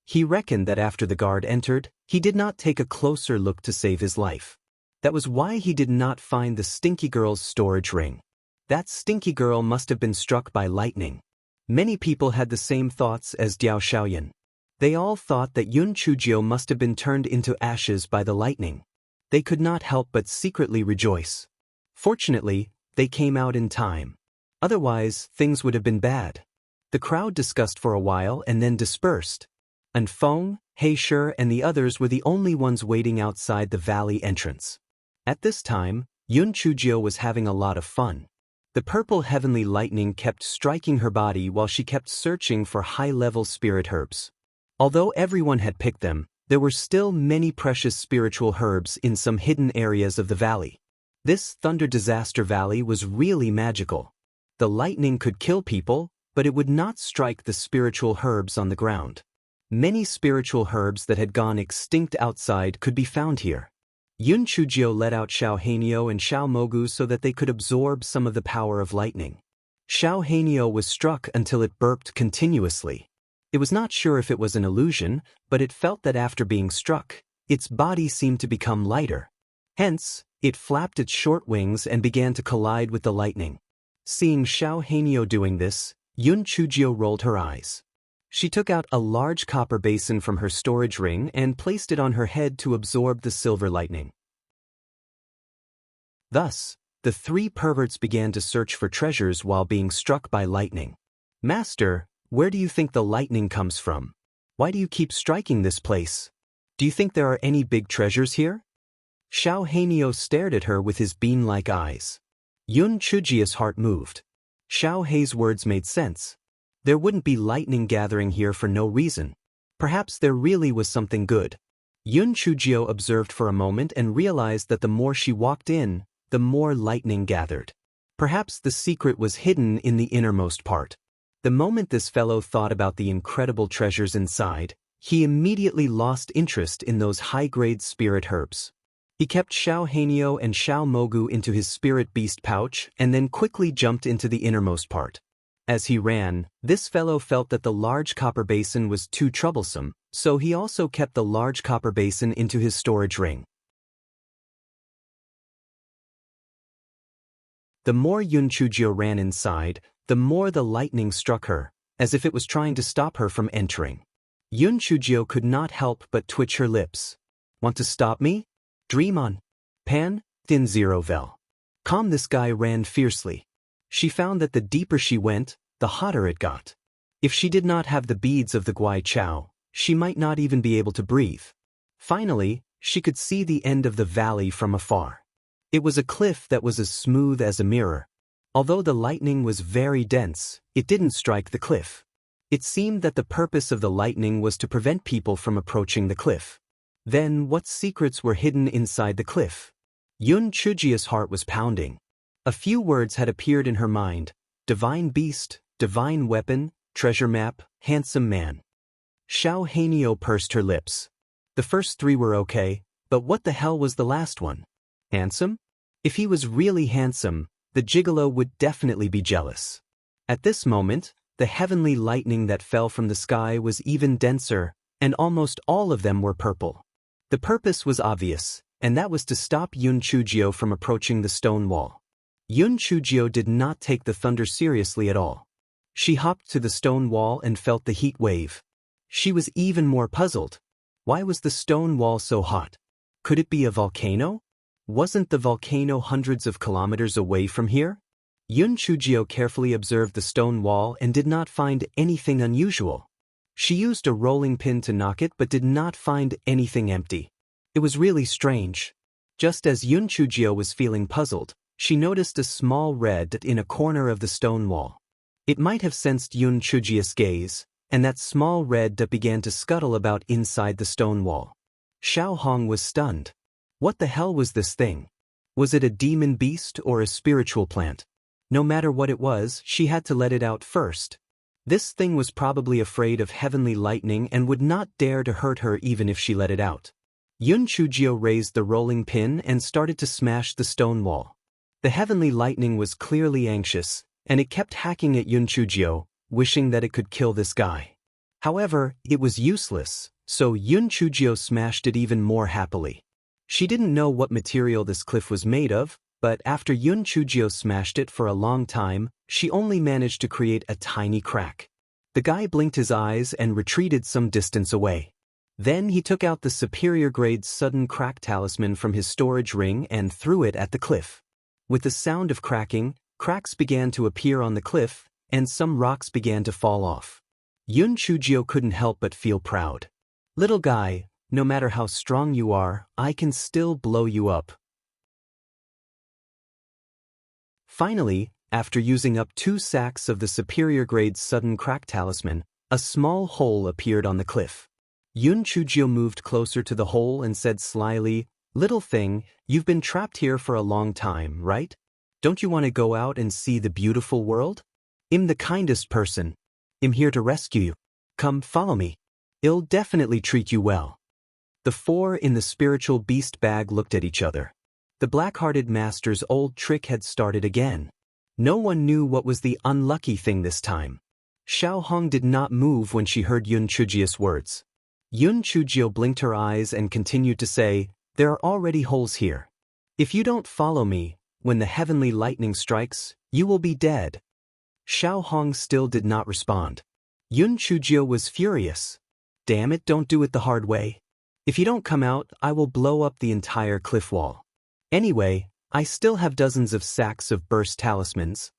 He reckoned that after the guard entered, he did not take a closer look to save his life. That was why he did not find the stinky girl's storage ring. That stinky girl must have been struck by lightning. Many people had the same thoughts as Diao Xiaoyan. They all thought that Yun Chujio must have been turned into ashes by the lightning. They could not help but secretly rejoice. Fortunately, they came out in time. Otherwise, things would have been bad. The crowd discussed for a while and then dispersed. Enfeng, He Shi and the others were the only ones waiting outside the valley entrance. At this time, Yun Chujio was having a lot of fun. The purple heavenly lightning kept striking her body while she kept searching for high-level spirit herbs. Although everyone had picked them, there were still many precious spiritual herbs in some hidden areas of the valley. This Thunder Disaster Valley was really magical. The lightning could kill people, but it would not strike the spiritual herbs on the ground. Many spiritual herbs that had gone extinct outside could be found here. Yun Chujio let out Xiao Hanyo and Xiao Mogu so that they could absorb some of the power of lightning. Xiao Hanyo was struck until it burped continuously. It was not sure if it was an illusion, but it felt that after being struck, its body seemed to become lighter. Hence, it flapped its short wings and began to collide with the lightning. Seeing Xiao Hanyo doing this, Yun Chujio rolled her eyes. She took out a large copper basin from her storage ring and placed it on her head to absorb the silver lightning. Thus, the three perverts began to search for treasures while being struck by lightning. "Master, where do you think the lightning comes from? Why do you keep striking this place? Do you think there are any big treasures here?" Xiao Hanyo stared at her with his bean-like eyes. Yun Chujio's heart moved. Xiao Hei's words made sense. There wouldn't be lightning gathering here for no reason. Perhaps there really was something good. Yun Chujio observed for a moment and realized that the more she walked in, the more lightning gathered. Perhaps the secret was hidden in the innermost part. The moment this fellow thought about the incredible treasures inside, he immediately lost interest in those high-grade spirit herbs. He kept Xiao Hanyo and Xiao Mogu into his spirit beast pouch and then quickly jumped into the innermost part. As he ran, this fellow felt that the large copper basin was too troublesome, so he also kept the large copper basin into his storage ring. The more Yun Chujio ran inside, the more the lightning struck her, as if it was trying to stop her from entering. Yun Chujio could not help but twitch her lips. "Want to stop me? Dream on. Pan, Din Zero Vel." Calm this guy ran fiercely. She found that the deeper she went, the hotter it got. If she did not have the beads of the Guai Chao, she might not even be able to breathe. Finally, she could see the end of the valley from afar. It was a cliff that was as smooth as a mirror. Although the lightning was very dense, it didn't strike the cliff. It seemed that the purpose of the lightning was to prevent people from approaching the cliff. Then what secrets were hidden inside the cliff? Yun Chujio's heart was pounding. A few words had appeared in her mind: divine beast, divine weapon, treasure map, handsome man. Xiao Hanyo pursed her lips. The first three were okay, but what the hell was the last one? Handsome? If he was really handsome, the gigolo would definitely be jealous. At this moment, the heavenly lightning that fell from the sky was even denser, and almost all of them were purple. The purpose was obvious, and that was to stop Yun Chujio from approaching the stone wall. Yun Chujio did not take the thunder seriously at all. She hopped to the stone wall and felt the heat wave. She was even more puzzled. Why was the stone wall so hot? Could it be a volcano? Wasn't the volcano hundreds of kilometers away from here? Yun Chujio carefully observed the stone wall and did not find anything unusual. She used a rolling pin to knock it but did not find anything empty. It was really strange. Just as Yun Chujio was feeling puzzled, she noticed a small red dot in a corner of the stone wall. It might have sensed Yun Chujio's gaze, and that small red dot began to scuttle about inside the stone wall. Xiao Hong was stunned. What the hell was this thing? Was it a demon beast or a spiritual plant? No matter what it was, she had to let it out first. This thing was probably afraid of heavenly lightning and would not dare to hurt her even if she let it out. Yun Chujio raised the rolling pin and started to smash the stone wall. The heavenly lightning was clearly anxious, and it kept hacking at Yun Chujio, wishing that it could kill this guy. However, it was useless, so Yun Chujio smashed it even more happily. She didn't know what material this cliff was made of, but after Yun Chujio smashed it for a long time, she only managed to create a tiny crack. The guy blinked his eyes and retreated some distance away. Then he took out the superior grade sudden crack talisman from his storage ring and threw it at the cliff. With the sound of cracking, cracks began to appear on the cliff, and some rocks began to fall off. Yun Chujio couldn't help but feel proud. Little guy, no matter how strong you are, I can still blow you up. Finally, after using up 2 sacks of the superior grade sudden crack talisman, a small hole appeared on the cliff. Yun Chujio moved closer to the hole and said slyly, "Little thing, you've been trapped here for a long time, right? Don't you want to go out and see the beautiful world? I'm the kindest person. I'm here to rescue you. Come, follow me. I'll definitely treat you well." The 4 in the spiritual beast bag looked at each other. The black-hearted master's old trick had started again. No one knew what was the unlucky thing this time. Xiao Hong did not move when she heard Yun Chujio's words. Yun Chujio blinked her eyes and continued to say, "There are already holes here. If you don't follow me, when the heavenly lightning strikes, you will be dead." Xiao Hong still did not respond. Yun Chujio was furious. "Damn it, don't do it the hard way. If you don't come out, I will blow up the entire cliff wall. Anyway, I still have dozens of sacks of burst talismans."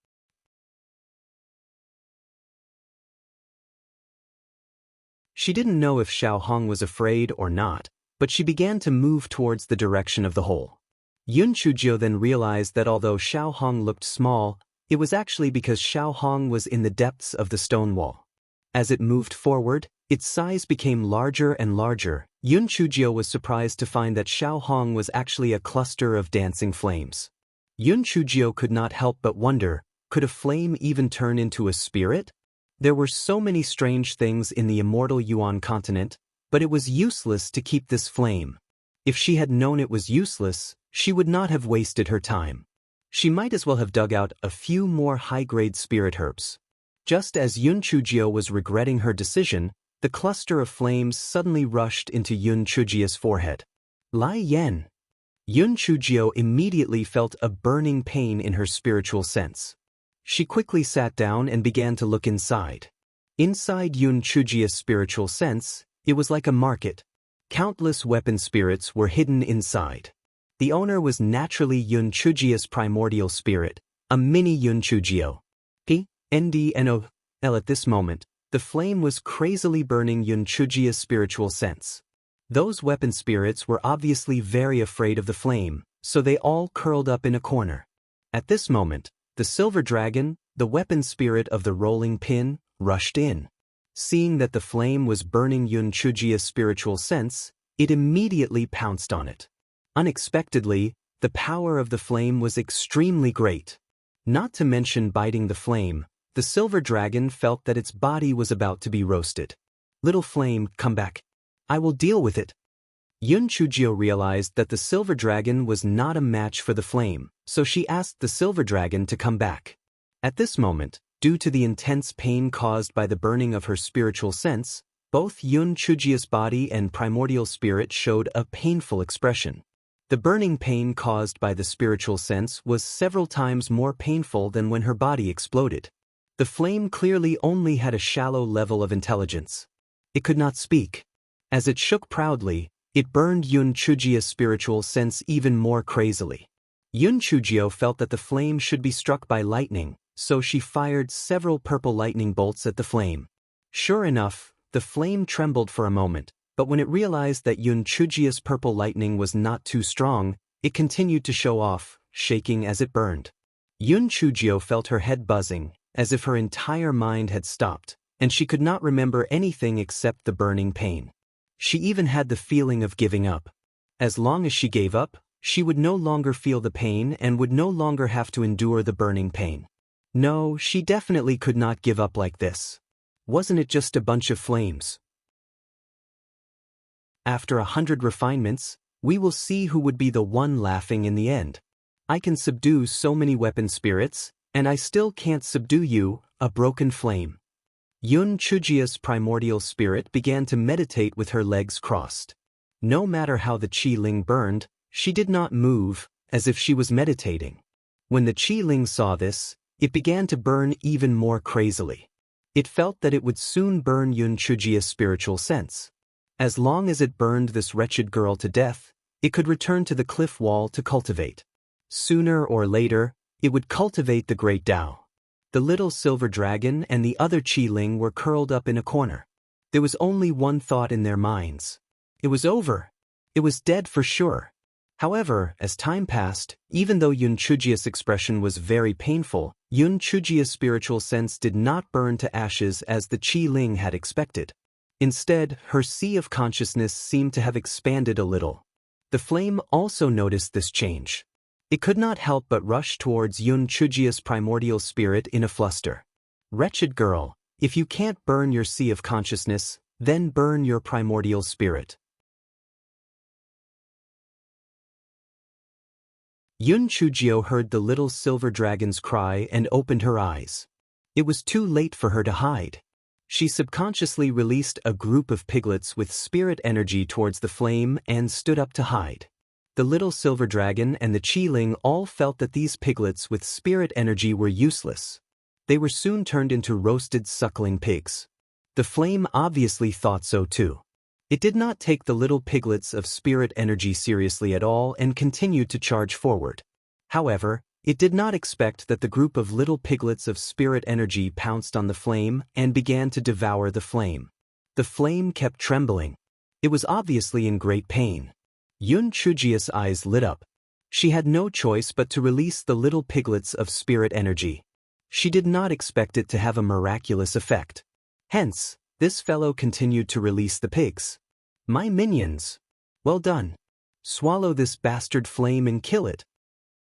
She didn't know if Xiao Hong was afraid or not, but she began to move towards the direction of the hole. Yun Chujio then realized that although Xiao Hong looked small, it was actually because Xiao Hong was in the depths of the stone wall. As it moved forward, its size became larger and larger. Yun Chujio was surprised to find that Xiao Hong was actually a cluster of dancing flames. Yun Chujio could not help but wonder, could a flame even turn into a spirit? There were so many strange things in the immortal Yuan continent, but it was useless to keep this flame. If she had known it was useless, she would not have wasted her time. She might as well have dug out a few more high-grade spirit herbs. Just as Yun Chujio was regretting her decision, the cluster of flames suddenly rushed into Yun Chujio's forehead. Lai Yen. Yun Chujio immediately felt a burning pain in her spiritual sense. She quickly sat down and began to look inside. Inside Yun Chujio's spiritual sense, it was like a market. Countless weapon spirits were hidden inside. The owner was naturally Yun Chujio's primordial spirit, a mini Yun Chujio. P.N.D.N.O.L. At this moment, the flame was crazily burning Yun Chujio's spiritual sense. Those weapon spirits were obviously very afraid of the flame, so they all curled up in a corner. At this moment, the silver dragon, the weapon spirit of the rolling pin, rushed in. Seeing that the flame was burning Yun Chujio's spiritual sense, it immediately pounced on it. Unexpectedly, the power of the flame was extremely great. Not to mention biting the flame, the silver dragon felt that its body was about to be roasted. "Little flame, come back. I will deal with it." Yun Chujio realized that the silver dragon was not a match for the flame, so she asked the silver dragon to come back. At this moment, due to the intense pain caused by the burning of her spiritual sense, both Yun Chujio's body and primordial spirit showed a painful expression. The burning pain caused by the spiritual sense was several times more painful than when her body exploded. The flame clearly only had a shallow level of intelligence. It could not speak. As it shook proudly, it burned Yun Chujio's spiritual sense even more crazily. Yun Chujio felt that the flame should be struck by lightning, so she fired several purple lightning bolts at the flame. Sure enough, the flame trembled for a moment, but when it realized that Yun Chujio's purple lightning was not too strong, it continued to show off, shaking as it burned. Yun Chujio felt her head buzzing, as if her entire mind had stopped, and she could not remember anything except the burning pain. She even had the feeling of giving up. As long as she gave up, she would no longer feel the pain and would no longer have to endure the burning pain. No, she definitely could not give up like this. Wasn't it just a bunch of flames? After 100 refinements, we will see who would be the one laughing in the end. I can subdue so many weapon spirits, and I still can't subdue you, a broken flame. Yun Chujio's primordial spirit began to meditate with her legs crossed. No matter how the Qi Ling burned, she did not move, as if she was meditating. When the Qi Ling saw this, it began to burn even more crazily. It felt that it would soon burn Yun Chujio's spiritual sense. As long as it burned this wretched girl to death, it could return to the cliff wall to cultivate. Sooner or later, it would cultivate the great Tao. The little silver dragon and the other Qi Ling were curled up in a corner. There was only one thought in their minds. It was over. It was dead for sure. However, as time passed, even though Yun Chujio's expression was very painful, Yun Chujio's spiritual sense did not burn to ashes as the Qi Ling had expected. Instead, her sea of consciousness seemed to have expanded a little. The flame also noticed this change. It could not help but rush towards Yun Chujio's primordial spirit in a fluster. Wretched girl, if you can't burn your sea of consciousness, then burn your primordial spirit. Yun Chujio heard the little silver dragon's cry and opened her eyes. It was too late for her to hide. She subconsciously released a group of piglets with spirit energy towards the flame and stood up to hide. The little silver dragon and the Qi Ling all felt that these piglets with spirit energy were useless. They were soon turned into roasted suckling pigs. The flame obviously thought so too. It did not take the little piglets of spirit energy seriously at all and continued to charge forward. However, it did not expect that the group of little piglets of spirit energy pounced on the flame and began to devour the flame. The flame kept trembling. It was obviously in great pain. Yun Chujio's eyes lit up. She had no choice but to release the little piglets of spirit energy. She did not expect it to have a miraculous effect. Hence, this fellow continued to release the pigs. My minions! Well done. Swallow this bastard flame and kill it.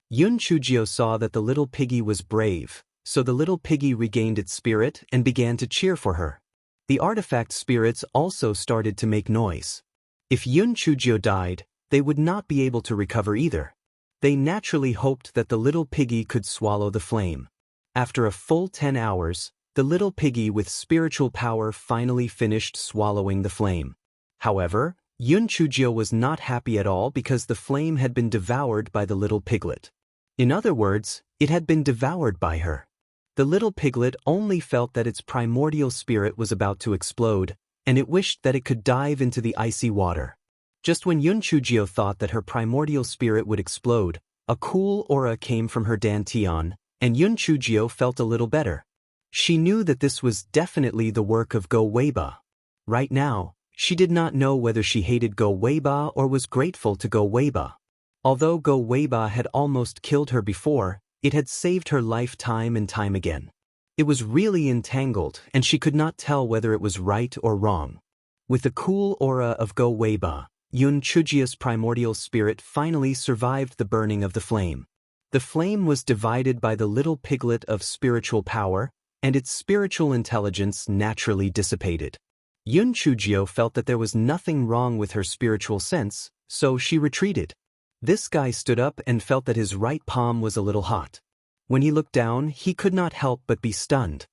Yun Chujio saw that the little piggy was brave, so the little piggy regained its spirit and began to cheer for her. The artifact spirits also started to make noise. If Yun Chujio died, they would not be able to recover either. They naturally hoped that the little piggy could swallow the flame. After a full 10 hours, the little piggy with spiritual power finally finished swallowing the flame. However, Yun Chujio was not happy at all because the flame had been devoured by the little piglet. In other words, it had been devoured by her. The little piglet only felt that its primordial spirit was about to explode, and it wished that it could dive into the icy water. Just when Yun Chujio thought that her primordial spirit would explode, a cool aura came from her dantian, and Yun Chujio felt a little better. She knew that this was definitely the work of Go Weiba. Right now, she did not know whether she hated Go Weiba or was grateful to Go Weiba. Although Go Weiba had almost killed her before, it had saved her life time and time again. It was really entangled, and she could not tell whether it was right or wrong. With the cool aura of Go Weiba, Yun Chujio's primordial spirit finally survived the burning of the flame. The flame was divided by the little piglet of spiritual power, and its spiritual intelligence naturally dissipated. Yun Chujio felt that there was nothing wrong with her spiritual sense, so she retreated. This guy stood up and felt that his right palm was a little hot. When he looked down, he could not help but be stunned.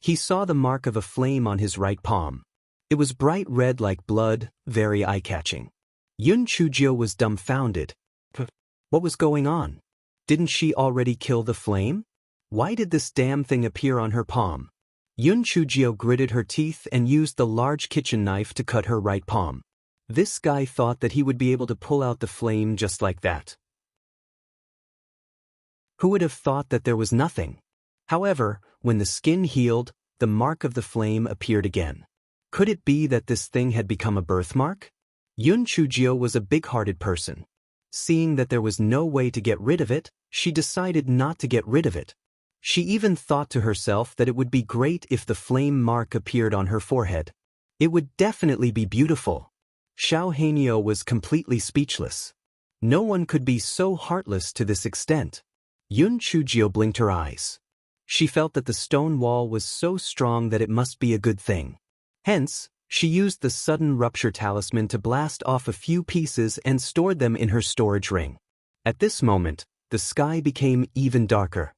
He saw the mark of a flame on his right palm. It was bright red like blood, very eye-catching. Yun Chujio was dumbfounded. What was going on? Didn't she already kill the flame? Why did this damn thing appear on her palm? Yun Chujio gritted her teeth and used the large kitchen knife to cut her right palm. This guy thought that he would be able to pull out the flame just like that. Who would have thought that there was nothing? However, when the skin healed, the mark of the flame appeared again. Could it be that this thing had become a birthmark? Yun Chujio was a big-hearted person. Seeing that there was no way to get rid of it, she decided not to get rid of it. She even thought to herself that it would be great if the flame mark appeared on her forehead. It would definitely be beautiful. Xiao Hanyo was completely speechless. No one could be so heartless to this extent. Yun Chujio blinked her eyes. She felt that the stone wall was so strong that it must be a good thing. Hence, she used the sudden rupture talisman to blast off a few pieces and stored them in her storage ring. At this moment, the sky became even darker.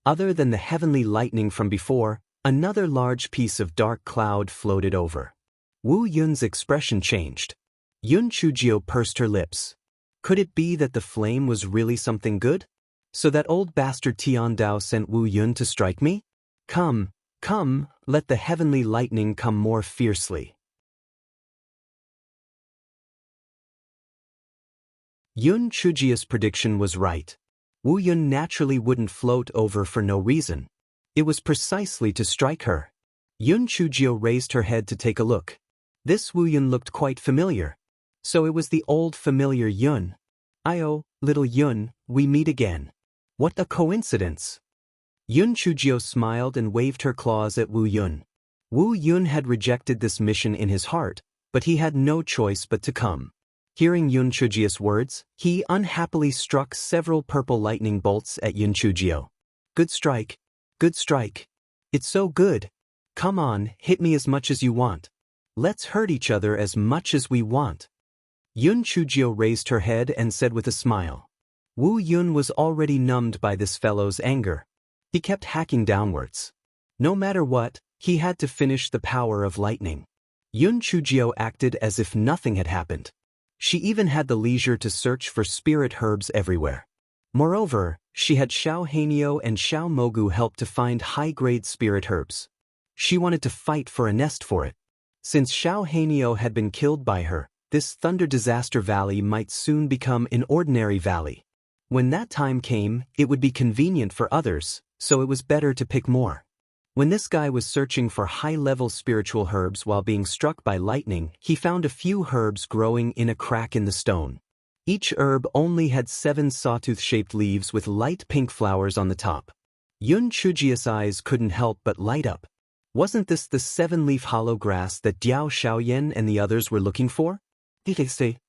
Other than the heavenly lightning from before, another large piece of dark cloud floated over. Wu Yun's expression changed. Yun Chujio pursed her lips. Could it be that the flame was really something good? So that old bastard Tian Dao sent Wu Yun to strike me? Come, come, let the heavenly lightning come more fiercely. Yun Chujio's prediction was right. Wu Yun naturally wouldn't float over for no reason. It was precisely to strike her. Yun Chujio raised her head to take a look. This Wu Yun looked quite familiar. So it was the old familiar Yun. "Io, little Yun, we meet again. What a coincidence." Yun Chujio smiled and waved her claws at Wu Yun. Wu Yun had rejected this mission in his heart, but he had no choice but to come. Hearing Yun Chujio's words, he unhappily struck several purple lightning bolts at Yun Chujio. Good strike. Good strike. It's so good. Come on, hit me as much as you want. Let's hurt each other as much as we want. Yun Chujio raised her head and said with a smile. Wu Yun was already numbed by this fellow's anger. He kept hacking downwards. No matter what, he had to finish the power of lightning. Yun Chujio acted as if nothing had happened. She even had the leisure to search for spirit herbs everywhere. Moreover, she had Xiao Hanyo and Xiao Mogu help to find high-grade spirit herbs. She wanted to fight for a nest for it. Since Xiao Hanyo had been killed by her, this Thunder Disaster Valley might soon become an ordinary valley. When that time came, it would be convenient for others, so it was better to pick more. When this guy was searching for high-level spiritual herbs while being struck by lightning, he found a few herbs growing in a crack in the stone. Each herb only had 7 sawtooth-shaped leaves with light pink flowers on the top. Yun Chujio's eyes couldn't help but light up. Wasn't this the 7-leaf hollow grass that Diao Xiaoyan and the others were looking for?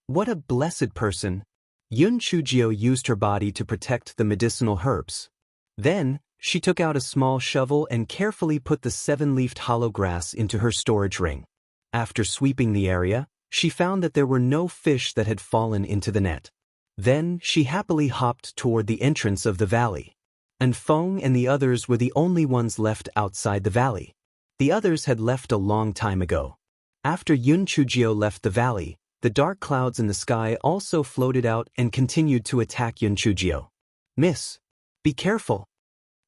What a blessed person. Yun Chujio used her body to protect the medicinal herbs. Then, she took out a small shovel and carefully put the 7-leafed hollow grass into her storage ring. After sweeping the area, she found that there were no fish that had fallen into the net. Then, she happily hopped toward the entrance of the valley. And Feng and the others were the only ones left outside the valley. The others had left a long time ago. After Yun Chujio left the valley, the dark clouds in the sky also floated out and continued to attack Yun Chujio. "Miss, be careful."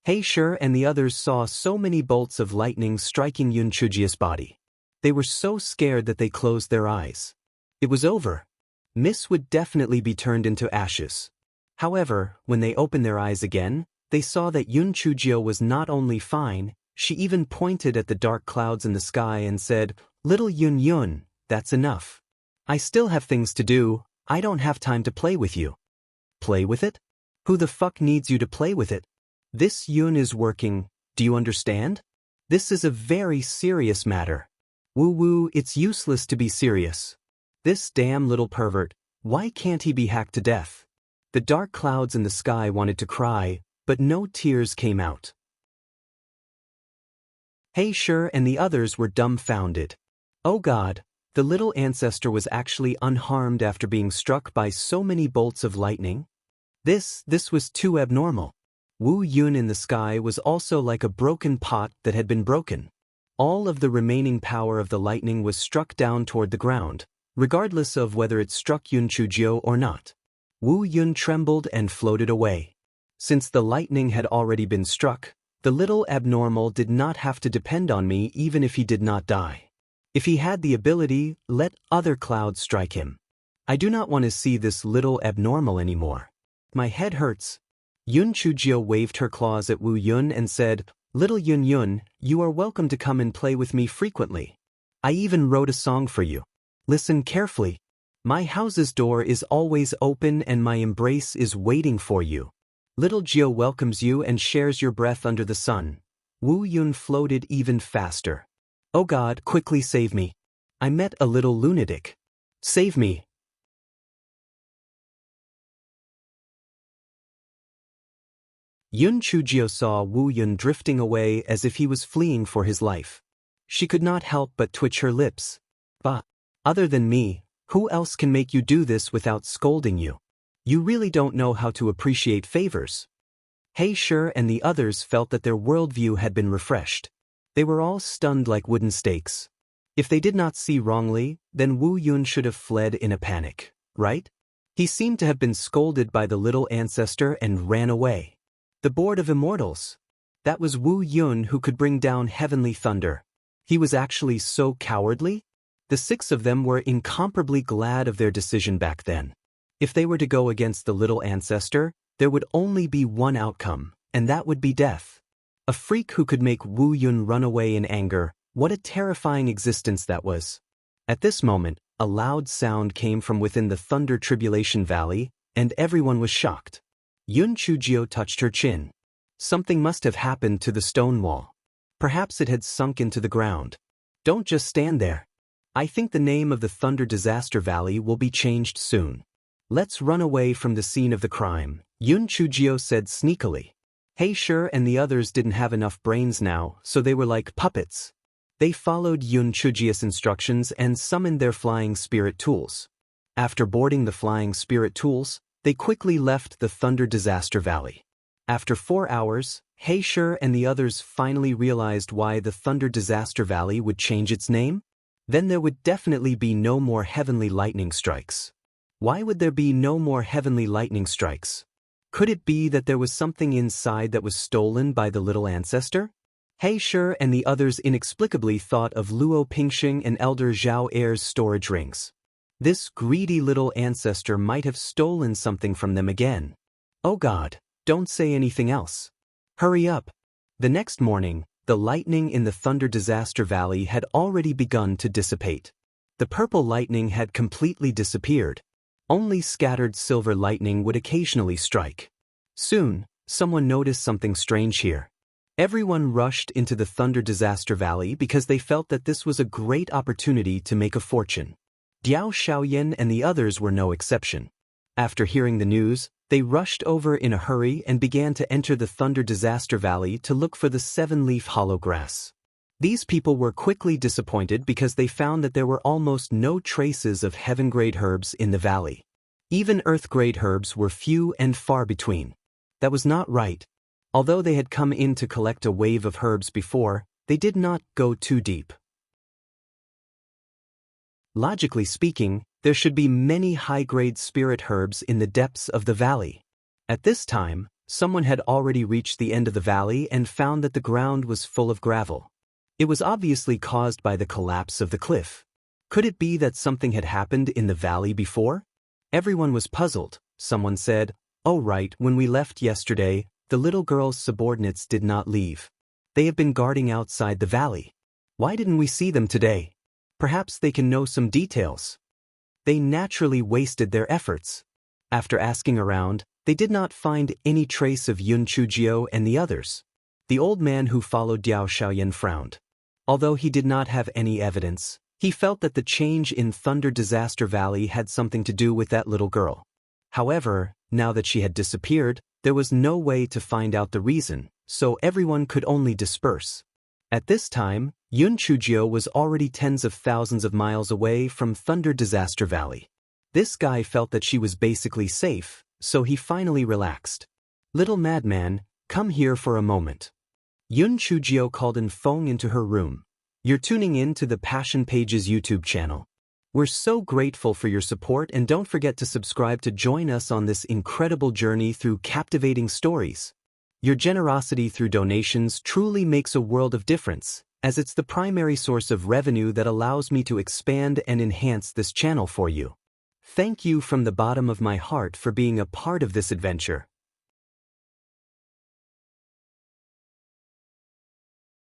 He Shi and the others saw so many bolts of lightning striking Yun Chujio's body. They were so scared that they closed their eyes. It was over. Miss would definitely be turned into ashes. However, when they opened their eyes again, they saw that Yun Chujio was not only fine, she even pointed at the dark clouds in the sky and said, "Little Yun Yun, that's enough. I still have things to do, I don't have time to play with you." Play with it? Who the fuck needs you to play with it? This Yun is working, do you understand? This is a very serious matter. Woo-woo, it's useless to be serious. This damn little pervert, why can't he be hacked to death? The dark clouds in the sky wanted to cry, but no tears came out. He Shi and the others were dumbfounded. Oh God, the little ancestor was actually unharmed after being struck by so many bolts of lightning? This was too abnormal. Wu Yun in the sky was also like a broken pot that had been broken. All of the remaining power of the lightning was struck down toward the ground, regardless of whether it struck Yun Chujio or not. Wu Yun trembled and floated away. Since the lightning had already been struck, the little abnormal did not have to depend on me even if he did not die. If he had the ability, let other clouds strike him. I do not want to see this little abnormal anymore. My head hurts. Yun Chujio waved her claws at Wu Yun and said, "Little Yun Yun, you are welcome to come and play with me frequently. I even wrote a song for you. Listen carefully. My house's door is always open and my embrace is waiting for you. Little Gio welcomes you and shares your breath under the sun." Wu Yun floated even faster. "Oh God, quickly save me. I met a little lunatic. Save me." Yun Chujio saw Wu Yun drifting away as if he was fleeing for his life. She could not help but twitch her lips. "Bah, other than me, who else can make you do this without scolding you? You really don't know how to appreciate favors." He Shi and the others felt that their worldview had been refreshed. They were all stunned like wooden stakes. If they did not see wrongly, then Wu Yun should have fled in a panic, right? He seemed to have been scolded by the little ancestor and ran away. The Board of Immortals. That was Wu Yun who could bring down heavenly thunder. He was actually so cowardly? The 6 of them were incomparably glad of their decision back then. If they were to go against the little ancestor, there would only be one outcome, and that would be death. A freak who could make Wu Yun run away in anger, what a terrifying existence that was. At this moment, a loud sound came from within the Thunder Tribulation Valley, and everyone was shocked. Yun Chujio touched her chin. Something must have happened to the stone wall. Perhaps it had sunk into the ground. Don't just stand there. I think the name of the Thunder Disaster Valley will be changed soon. Let's run away from the scene of the crime, Yun Chujio said sneakily. He Shi and the others didn't have enough brains now, so they were like puppets. They followed Yun Chujio's instructions and summoned their flying spirit tools. After boarding the flying spirit tools, they quickly left the Thunder Disaster Valley. After 4 hours, He Shi and the others finally realized why the Thunder Disaster Valley would change its name. Then there would definitely be no more heavenly lightning strikes. Why would there be no more heavenly lightning strikes? Could it be that there was something inside that was stolen by the little ancestor? He Shi and the others inexplicably thought of Luo Pingxing and Elder Zhao Er's storage rings. This greedy little ancestor might have stolen something from them again. Oh God, don't say anything else. Hurry up. The next morning, the lightning in the Thunder Disaster Valley had already begun to dissipate. The purple lightning had completely disappeared. Only scattered silver lightning would occasionally strike. Soon, someone noticed something strange here. Everyone rushed into the Thunder Disaster Valley because they felt that this was a great opportunity to make a fortune. Diao Xiaoyan and the others were no exception. After hearing the news, they rushed over in a hurry and began to enter the Thunder Disaster Valley to look for the 7-leaf hollow grass. These people were quickly disappointed because they found that there were almost no traces of heaven-grade herbs in the valley. Even earth-grade herbs were few and far between. That was not right. Although they had come in to collect a wave of herbs before, they did not go too deep. Logically speaking, there should be many high-grade spirit herbs in the depths of the valley. At this time, someone had already reached the end of the valley and found that the ground was full of gravel. It was obviously caused by the collapse of the cliff. Could it be that something had happened in the valley before? Everyone was puzzled. Someone said, "Oh right, when we left yesterday, the little girl's subordinates did not leave. They have been guarding outside the valley. Why didn't we see them today? Perhaps they can know some details." They naturally wasted their efforts. After asking around, they did not find any trace of Yun Chujio and the others. The old man who followed Diao Xiaoyan frowned. Although he did not have any evidence, he felt that the change in Thunder Disaster Valley had something to do with that little girl. However, now that she had disappeared, there was no way to find out the reason, so everyone could only disperse. At this time, Yun Chujio was already tens of thousands of miles away from Thunder Disaster Valley. This guy felt that she was basically safe, so he finally relaxed. "Little madman, come here for a moment." Yun Chujio called Feng into her room. "You're tuning in to the Passion Pages YouTube channel. We're so grateful for your support, and don't forget to subscribe to join us on this incredible journey through captivating stories. Your generosity through donations truly makes a world of difference, as it's the primary source of revenue that allows me to expand and enhance this channel for you. Thank you from the bottom of my heart for being a part of this adventure.